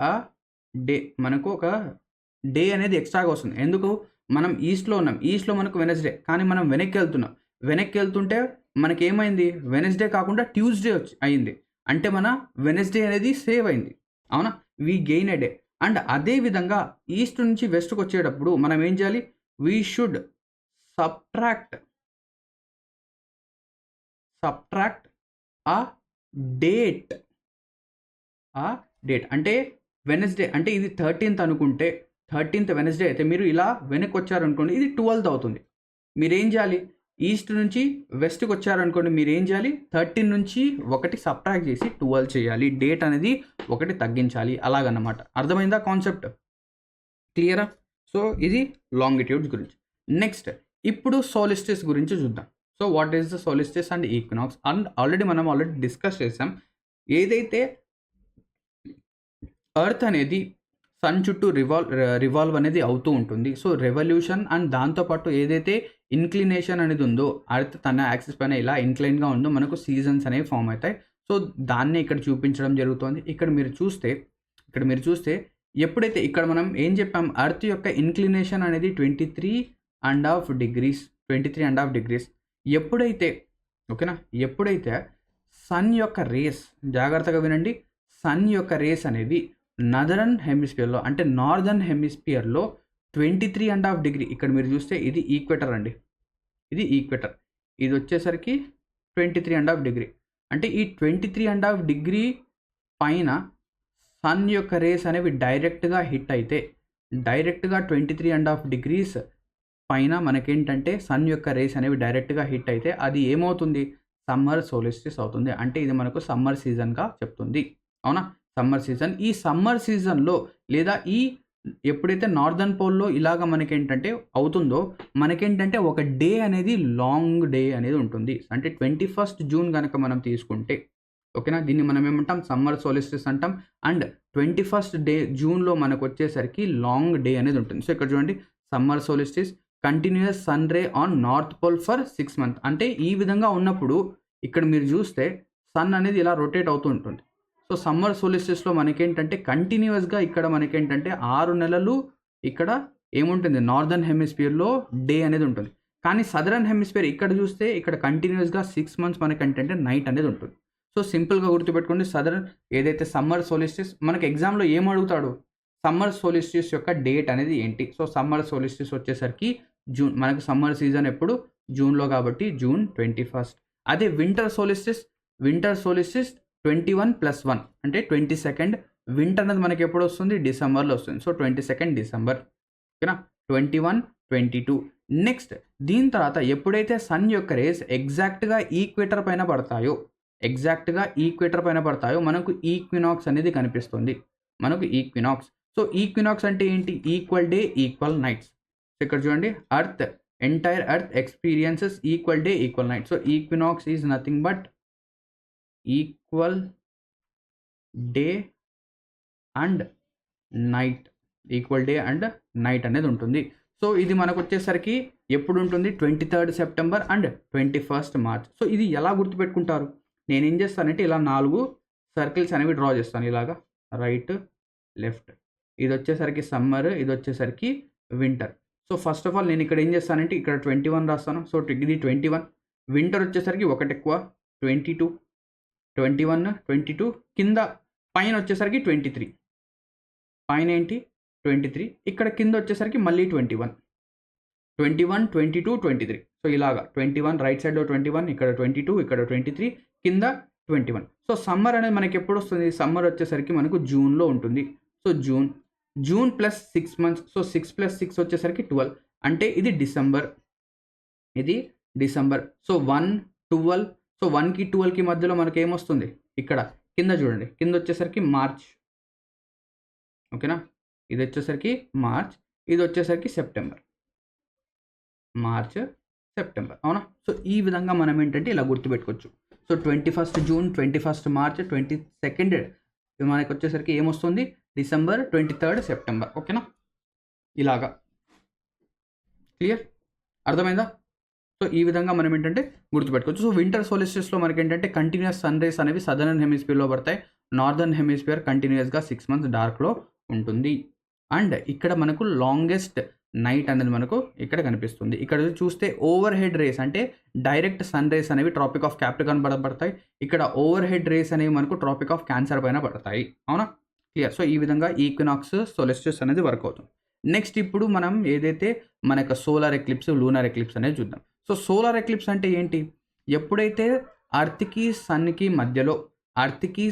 అ డే, మనకు ఒక డే అనేది ఎక్స్ట్రాగా వస్తుంది. ఎందుకు, మనం ఈస్ట్లో ఉన్నాం, ఈస్ట్లో మనకు వెనస్డే, కానీ మనం వెనక్కి వెళ్తుంటే మనకేమైంది, వెనస్డే కాకుండా ట్యూస్డే అయింది. అంటే మన వెనస్డే అనేది సేవ్ అయింది, అవునా. వి గెయిన్ ఎ డే. అండ్ అదే విధంగా ఈస్ట్ నుంచి వెస్ట్కి వచ్చేటప్పుడు మనం ఏం చేయాలి, వీ షుడ్ సబ్ట్రాక్ట్ ఆ డేట్, అంటే వెనస్డే, అంటే ఇది 13th అనుకుంటే 13th వెనస్డే అయితే మీరు ఇలా వెనక్కి వచ్చారనుకోండి, ఇది 12th అవుతుంది. మీరేం చేయాలి, ఈస్ట్ నుంచి వెస్ట్కి వచ్చారనుకోండి, మీరు ఏం చేయాలి, 13 నుంచి 1 సబ్ట్రాక్ట్ చేసి 12 చేయాలి. డేట్ అనేది 1 తగ్గించాలి, అలాగన్నమాట. అర్థమైందా కాన్సెప్ట్, క్లియరా? సో ఇది లాంగిట్యూడ్స్ గురించి. నెక్స్ట్ ఇప్పుడు సోలిస్టిస్ గురించి చూద్దాం. So what is the solstice and equinox? And మనం ఆల్రెడీ డిస్కస్ చేసాం. ఏదైతే ఎర్త్ అనేది సన్ చుట్టూ రివాల్వ్ అనేది అవుతూ ఉంటుంది. సో రెవల్యూషన్ అండ్ దాంతోపాటు ఏదైతే ఇన్క్లినేషన్ అనేది ఉందో, ఎర్త్ తన యాక్సిస్ పైన ఇలా ఇంక్లైన్గా ఉందో మనకు సీజన్స్ అనేవి ఫామ్ అవుతాయి. సో దాన్ని ఇక్కడ చూపించడం జరుగుతుంది. ఇక్కడ మీరు చూస్తే ఎప్పుడైతే ఇక్కడ మనం ఏం చెప్పాం, ఎర్త్ యొక్క ఇన్క్లినేషన్ అనేది 23.5 డిగ్రీస్. ఎప్పుడైతే సన్ యొక్క రేస్, జాగ్రత్తగా వినండి, సన్ యొక్క రేస్ అనేది నార్దర్న్ హెమిస్ఫియర్లో 23.5 డిగ్రీ, ఇక్కడ మీరు చూస్తే ఇది ఈక్వేటర్ అండి, ఇది ఈక్వేటర్, ఇది వచ్చేసరికి 23.5 డిగ్రీ. అంటే ఈ 23.5 డిగ్రీ పైన సన్ యొక్క రేస్ అనేవి డైరెక్ట్గా హిట్ అయితే, డైరెక్ట్గా 23.5 డిగ్రీస్ పైన మనకేంటంటే సన్ యొక్క రేస్ అనేవి డైరెక్ట్గా హిట్ అయితే అది ఏమవుతుంది, సమ్మర్ సోలిస్టిస్ అవుతుంది. అంటే ఇది మనకు సమ్మర్ సీజన్గా చెప్తుంది, అవునా. సమ్మర్ సీజన్, ఈ సమ్మర్ సీజన్లో లేదా ఎప్పుడైతే నార్దర్న్ పోల్లో ఇలాగ మనకేంటంటే అవుతుందో, మనకేంటంటే ఒక డే అనేది లాంగ్ డే అనేది ఉంటుంది. అంటే 21st జూన్ కనుక మనం తీసుకుంటే, ఓకేనా, దీన్ని మనం ఏమంటాం, సమ్మర్ సోలిస్టిస్ అంటాం. అండ్ 21st జూన్లో మనకు వచ్చేసరికి లాంగ్ డే అనేది ఉంటుంది. సో ఇక్కడ చూడండి, summer solstice continuous sun ray on north pole for 6 months. అంటే ఈ విధంగా ఉన్నప్పుడు ఇక్కడ మీరు చూస్తే సన్ అనేది ఇలా రొటేట్ అవుతూ ఉంటుంది. సో సమ్మర్ సోలిస్టిస్లో మనకేంటంటే కంటిన్యూస్గా ఇక్కడ మనకేంటంటే 6 నెలలు ఇక్కడ ఏముంటుంది, నార్దర్న్ హెమిస్ఫియర్లో డే అనేది ఉంటుంది. కానీ సదరన్ హెమిస్ఫియర్ ఇక్కడ చూస్తే ఇక్కడ కంటిన్యూస్గా 6 months మనకంటే నైట్ అనేది ఉంటుంది. సో సింపుల్గా గుర్తుపెట్టుకోండి, ఏదైతే సమ్మర్ సోలిస్టిస్ మనకి ఎగ్జామ్లో ఏం అడుగుతాడు, సమ్మర్ సోలిస్టిస్ యొక్క డేట్ అనేది ఏంటి. సో సమ్మర్ సోలిస్టిస్ వచ్చేసరికి జూన్, మనకు సమ్మర్ సీజన్ ఎప్పుడు, జూన్లో, కాబట్టి June 21. అదే వింటర్ సోలిస్టిస్ 21+1 అంటే 22nd. వింటర్ అనేది మనకి ఎప్పుడు వస్తుంది, డిసెంబర్లో వస్తుంది. సో 22 డిసెంబర్, ఓకేనా. 21, 22. నెక్స్ట్ దీని తర్వాత ఎప్పుడైతే సన్ యొక్క రేస్ ఎగ్జాక్ట్గా ఈక్వేటర్ పైన పడతాయో మనకు ఈక్వినాక్స్ అనేది కనిపిస్తుంది, మనకు ఈక్వినాక్స్. సో ఈక్వినాక్స్ అంటే ఏంటి, equal day equal nights. So ఇక్కడ చూడండి, entire earth experiences equal day equal night. So equinox is nothing but equal day and night, అనేది ఉంటుంది. సో ఇది మనకు వచ్చేసరికి ఎప్పుడు ఉంటుంది, 23rd September and 21st March. So ఇది ఎలా గుర్తుపెట్టుకుంటారు, నేను ఏం చేస్తానంటే ఇలా 4 సర్కిల్స్ అనేవి డ్రా చేస్తాను, ఇలాగా రైట్ లెఫ్ట్. ఇది వచ్చేసరికి సమ్మర్, ఇది వచ్చేసరికి winter. So first of all నేను ఇక్కడ ఏం చేస్తానంటే ఇక్కడ 21 రాస్తాను. సో ఇది 21. వింటర్ వచ్చేసరికి 1 ఎక్కువ 22, 21, 22. కింద పైన వచ్చేసరికి 23, పైన ఏంటి 23, ఇక్కడ కింద వచ్చేసరికి మళ్ళీ 21, 22, 23. సో ఇలాగా 21 రైట్ సైడ్లో 21, ఇక్కడ 22, ఇక్కడ 23, కింద 21. సో సమ్మర్ అనేది మనకి ఎప్పుడు వస్తుంది, సమ్మర్ వచ్చేసరికి మనకు జూన్లో ఉంటుంది. So June plus 6 months. So 6 + 6 వచ్చేసరికి 12, అంటే ఇది డిసెంబర్. సో 1, 12. సో 1కి 12కి మధ్యలో మనకి ఏమొస్తుంది, ఇక్కడ కింద చూడండి, కింద వచ్చేసరికి మార్చ్, ఓకేనా. ఇది వచ్చేసరికి మార్చ్, ఇది వచ్చేసరికి సెప్టెంబర్, అవునా. సో ఈ విధంగా మనం ఏంటంటే ఇలా గుర్తుపెట్టుకోవచ్చు. So 21st June, 21st March, 22nd మనకి వచ్చేసరికి ఏమొస్తుంది, డిసెంబర్, 23rd సెప్టెంబర్, ఓకేనా. ఇలాగా. క్లియర్? అర్థమైందా? సో ఈ విధంగా మనం ఏంటంటే గుర్తుపెట్టుకోవచ్చు. సో వింటర్ సోలిస్టిస్లో మనకేంటంటే కంటిన్యూస్ సన్ రేస్ అనేవి సదర్న్ హెమిస్ఫియర్లో పడతాయి. నార్దర్న్ హెమిస్ఫియర్ కంటిన్యూస్గా 6 మంత్స్ డార్క్లో ఉంటుంది. అండ్ ఇక్కడ మనకు లాంగెస్ట్ నైట్ అనేది మనకు ఇక్కడ కనిపిస్తుంది. ఇక్కడ చూస్తే ఓవర్ హెడ్ రేస్ అంటే డైరెక్ట్ సన్ రేస్ అనేవి ట్రాపిక్ ఆఫ్ క్యాప్రికాన్ పడతాయి. ఇక్కడ ఓవర్ హెడ్ రేస్ అనేవి మనకు ట్రాపిక్ ఆఫ్ క్యాన్సర్ పైన పడతాయి. అవునా? క్లియర్. సో ఈ విధంగా ఈక్వినాక్స్ సోలిస్టిస్ అనేది వర్క్ అవుతుంది. నెక్స్ట్ ఇప్పుడు మనం ఏదైతే మన యొక్క సోలార్ ఎక్లిప్స్, లూనార్ ఎక్లిప్స్ అనేది చూద్దాం. సో సోలార్ ఎక్లిప్స్ అంటే ఏంటి? ఎప్పుడైతే అర్త్కి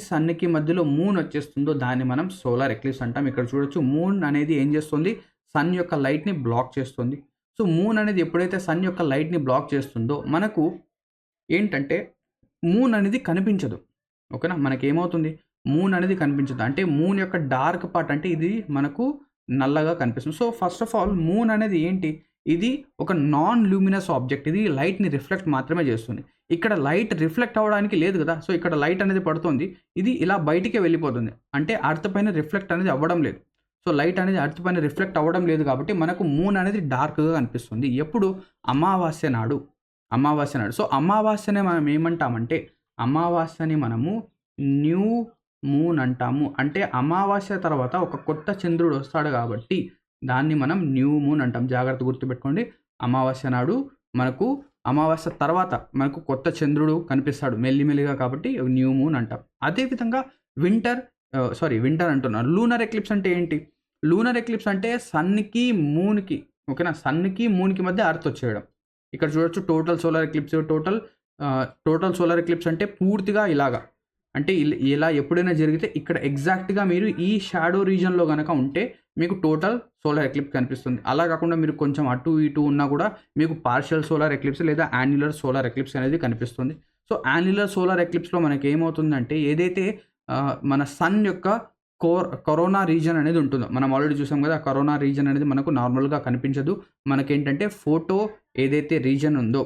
సన్కి మధ్యలో మూన్ వచ్చేస్తుందో దాన్ని మనం సోలార్ ఎక్లిప్స్ అంటాం. ఇక్కడ చూడొచ్చు మూన్ అనేది ఏం చేస్తుంది? సన్ యొక్క లైట్ని బ్లాక్ చేస్తుంది. సో మూన్ అనేది ఎప్పుడైతే సన్ యొక్క లైట్ని బ్లాక్ చేస్తుందో మనకు ఏంటంటే మూన్ అనేది కనిపించదు. ఓకేనా? మనకేమవుతుంది? మూన్ అనేది కనిపించదు. అంటే మూన్ యొక్క డార్క్ పార్ట్ అంటే ఇది మనకు నల్లగా కనిపిస్తుంది. So first of all moon అనేది ఏంటి? ఇది ఒక నాన్ లూమినస్ ఆబ్జెక్ట్. ఇది లైట్ని రిఫ్లెక్ట్ మాత్రమే చేస్తుంది. ఇక్కడ లైట్ రిఫ్లెక్ట్ అవ్వడానికి లేదు కదా. సో ఇక్కడ లైట్ అనేది పడుతుంది, ఇది ఇలా బయటికే వెళ్ళిపోతుంది. అంటే అర్త్ పైన రిఫ్లెక్ట్ అనేది అవ్వడం లేదు. సో లైట్ అనేది అర్త్ పైన రిఫ్లెక్ట్ అవ్వడం లేదు కాబట్టి మనకు మూన్ అనేది డార్క్గా కనిపిస్తుంది. ఎప్పుడు? అమావాస్య నాడు. సో అమావాస్యనే మనం ఏమంటామంటే అమావాస్యని మనము న్యూ మూన్ అంటాము. అంటే అమావాస్య తర్వాత ఒక కొత్త చంద్రుడు వస్తాడు కాబట్టి దాన్ని మనం న్యూ మూన్ అంటాం. జాగ్రత్త గుర్తుపెట్టుకోండి. అమావాస్య నాడు మనకు అమావాస్య తర్వాత మనకు కొత్త చంద్రుడు కనిపిస్తాడు మెల్లిమెల్లిగా కాబట్టి న్యూ మూన్ అంటాం. అదేవిధంగా వింటర్ అంటున్నాను. లూనర్ ఎక్లిప్స్ అంటే ఏంటి? లూనర్ ఎక్లిప్స్ అంటే సన్కి మూన్కి, ఓకేనా, సన్కి మూన్కి మధ్య అర్త్ వచ్చేయడం. ఇక్కడ చూడొచ్చు total solar eclipse. Total solar eclipse అంటే పూర్తిగా ఇలాగా, అంటే ఇలా ఎప్పుడైనా జరిగితే ఇక్కడ ఎగ్జాక్ట్గా మీరు ఈ షాడో రీజన్లో కనుక ఉంటే మీకు టోటల్ సోలార్ ఎక్లిప్స్ కనిపిస్తుంది. అలా కాకుండా మీరు కొంచెం అటు ఇటు ఉన్నా కూడా మీకు పార్షియల్ సోలార్ ఎక్లిప్స్ లేదా యాన్యులర్ సోలార్ ఎక్లిప్స్ అనేది కనిపిస్తుంది. సో యాన్యులర్ సోలార్ ఎక్లిప్స్లో మనకి ఏమవుతుందంటే ఏదైతే మన సన్ యొక్క కరోనా రీజన్ అనేది ఉంటుందో, మనం ఆల్రెడీ చూసాం కదా, కరోనా రీజన్ అనేది మనకు నార్మల్గా కనిపించదు. మనకేంటంటే ఫోటో ఏదైతే రీజన్ ఉందో,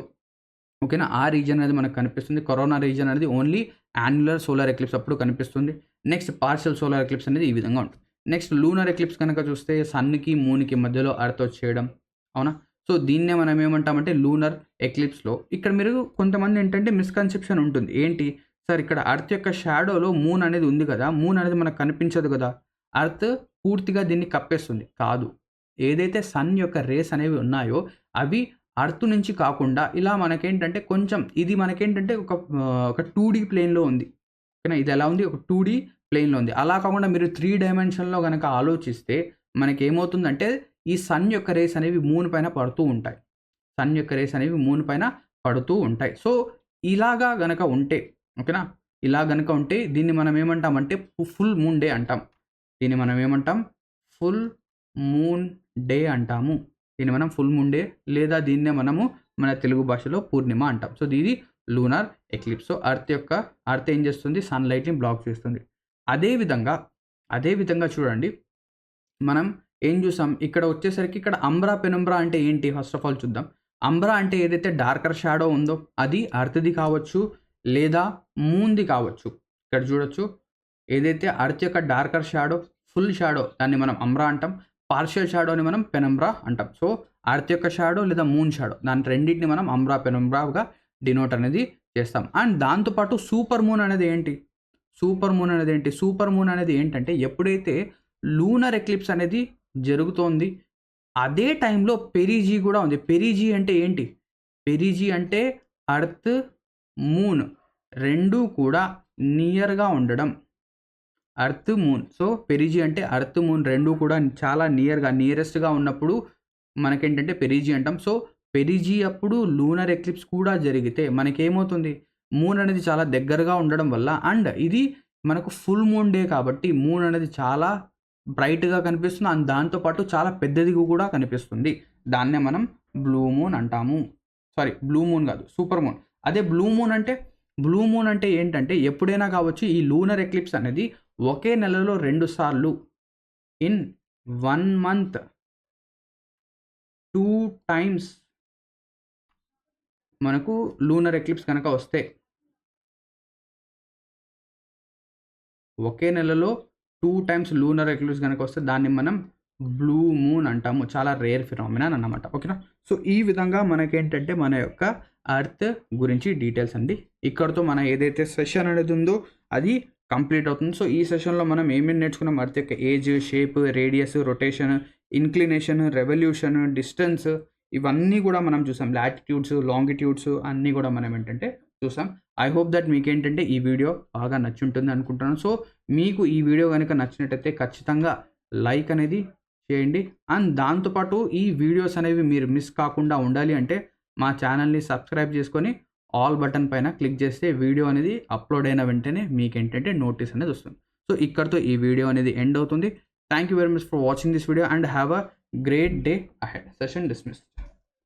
ఓకేనా, ఆ రీజన్ అనేది మనకు కనిపిస్తుంది. కరోనా రీజన్ అనేది ఓన్లీ యాన్యులర్ సోలార్ ఎక్లిప్స్ అప్పుడు కనిపిస్తుంది. నెక్స్ట్ పార్షియల్ సోలార్ ఎక్లిప్స్ అనేది ఈ విధంగా ఉంటుంది. నెక్స్ట్ లూనర్ ఎక్లిప్స్ కనుక చూస్తే సన్కి మూన్కి మధ్యలో అర్త్ వచ్చేయడం. అవునా? సో దీన్నే మనం ఏమంటామంటే లూనర్ ఎక్లిప్స్లో ఇక్కడ మీరు కొంతమంది ఏంటంటే మిస్కన్సెప్షన్ ఉంటుంది. ఏంటి సార్, ఇక్కడ అర్త్ యొక్క షాడోలో మూన్ అనేది ఉంది కదా, మూన్ అనేది మనకు కనిపించదు కదా, అర్త్ పూర్తిగా దీన్ని కప్పేస్తుంది. కాదు, ఏదైతే సన్ యొక్క రేస్ అనేవి ఉన్నాయో అవి అర్త్ నుంచి కాకుండా ఇలా మనకేంటంటే కొంచెం ఇది మనకేంటంటే ఒక 2D ప్లేన్లో ఉంది. ఓకేనా? ఇది ఎలా ఉంది? ఒక 2D ప్లేన్లో ఉంది. అలా కాకుండా మీరు 3 డైమెన్షన్లో కనుక ఆలోచిస్తే మనకేమవుతుందంటే ఈ సన్ యొక్క రేస్ అనేవి మూన్ పైన పడుతూ ఉంటాయి. సో ఇలాగా గనక ఉంటే, ఓకేనా, ఇలా గనక ఉంటే దీన్ని మనం ఏమంటామంటే ఫుల్ మూన్ డే అంటాం. ఫుల్ మూన్ డే అంటాము. దీన్ని మనం ఫుల్ మూన్ డే లేదా దీన్నే మనము మన తెలుగు భాషలో పూర్ణిమ అంటాం. సో ఇది లూనార్ ఎక్లిప్స్. సో అర్త్ ఏం చేస్తుంది? సన్లైట్ని బ్లాక్ చేస్తుంది. అదేవిధంగా చూడండి, మనం ఏం చూసాం ఇక్కడ వచ్చేసరికి, ఇక్కడ అంబ్రా పెనుంబ్రా అంటే ఏంటి? ఫస్ట్ ఆఫ్ ఆల్ చూద్దాం. అంబ్రా అంటే ఏదైతే డార్కర్ షాడో ఉందో అది అర్త్ది కావచ్చు లేదా మూన్ది కావచ్చు. ఇక్కడ చూడొచ్చు, ఏదైతే అర్త్ యొక్క డార్కర్ షాడో, ఫుల్ షాడో దాన్ని మనం అంబ్రా అంటాం. పార్షియల్ షాడోని మనం పెనంబ్రా అంటాం. సో అర్త్ యొక్క షాడో లేదా మూన్ షాడో, దాని రెండింటిని మనం అంబ్రా పెనంబ్రాగా డినోట్ అనేది చేస్తాం. అండ్ దాంతోపాటు సూపర్ మూన్ అనేది ఏంటి? సూపర్ మూన్ అనేది ఏంటంటే ఎప్పుడైతే లూనర్ ఎక్లిప్స్ అనేది జరుగుతోంది అదే టైంలో పెరిజీ కూడా ఉంది. పెరిజీ అంటే ఏంటి? పెరిజీ అంటే అర్త్ మూన్ రెండూ కూడా నియర్గా ఉండడం. అర్త్ మూన్, సో పెరిజీ అంటే అర్త్ మూన్ రెండూ కూడా చాలా నియరెస్ట్గా ఉన్నప్పుడు మనకేంటంటే పెరిజీ అంటాం. సో పెరిజీ అప్పుడు లూనర్ ఎక్లిప్స్ కూడా జరిగితే మనకేమవుతుంది? మూన్ అనేది చాలా దగ్గరగా ఉండడం వల్ల, అండ్ ఇది మనకు ఫుల్ మూన్ డే కాబట్టి మూన్ అనేది చాలా బ్రైట్గా కనిపిస్తుంది. అండ్ దాంతోపాటు చాలా పెద్దది కూడా కనిపిస్తుంది. దాన్నే మనం బ్లూ మూన్ అంటాము. బ్లూ మూన్ కాదు, సూపర్ మూన్. అదే బ్లూ మూన్ అంటే ఏంటంటే ఎప్పుడైనా కావచ్చు ఈ లూనర్ ఎక్లిప్స్ అనేది ఒకే నెలలో 2 సార్లు ఇన్ 1 month 2 times మనకు లూనర్ ఎక్లిప్స్ కనుక వస్తే, ఒకే నెలలో 2 times లూనర్ ఎక్లిప్స్ కనుక వస్తే దాన్ని మనం బ్లూ మూన్ అంటాము. చాలా రేర్ ఫినామినన్ అన్నమాట. ఓకేనా. సో ఈ విధంగా మనకేంటంటే మన యొక్క ఎర్త్ గురించి డీటెయిల్స్ అండి. ఇక్కడితో మన ఏదైతే సెషన్ అనేది ఉందో అది కంప్లీట్ అవుతుంది. సో ఈ సెషన్లో మనం ఏమేమి నేర్చుకున్నాం, ఎర్త్ యొక్క age, shape, radius, rotation, inclination, revolution, distance, ఇవన్నీ కూడా మనం చూసాం. లాటిట్యూడ్స్, లాంగిట్యూడ్స్ అన్నీ కూడా మనం ఏంటంటే చూసాం. ఐ హోప్ దట్ మీకేంటంటే ఈ వీడియో బాగా నచ్చుంటుంది అనుకుంటున్నాను. సో మీకు ఈ వీడియో కనుక నచ్చినట్టయితే ఖచ్చితంగా లైక్ అనేది చేయండి. అండ్ దాంతోపాటు ఈ వీడియోస్ అనేవి మీరు మిస్ కాకుండా ఉండాలి అంటే మా ఛానల్ని సబ్స్క్రైబ్ చేసుకొని ఆల్ బటన్ పైన క్లిక్ చేస్తే వీడియో అనేది అప్లోడ్ అయిన వెంటనే మీకు ఏంటంటే నోటీస్ అనేది వస్తుంది. సో ఇక్కడితో ఈ వీడియో అనేది ఎండ్ అవుతుంది. Thank you very much for watching this video and have a great day ahead. Session dismiss.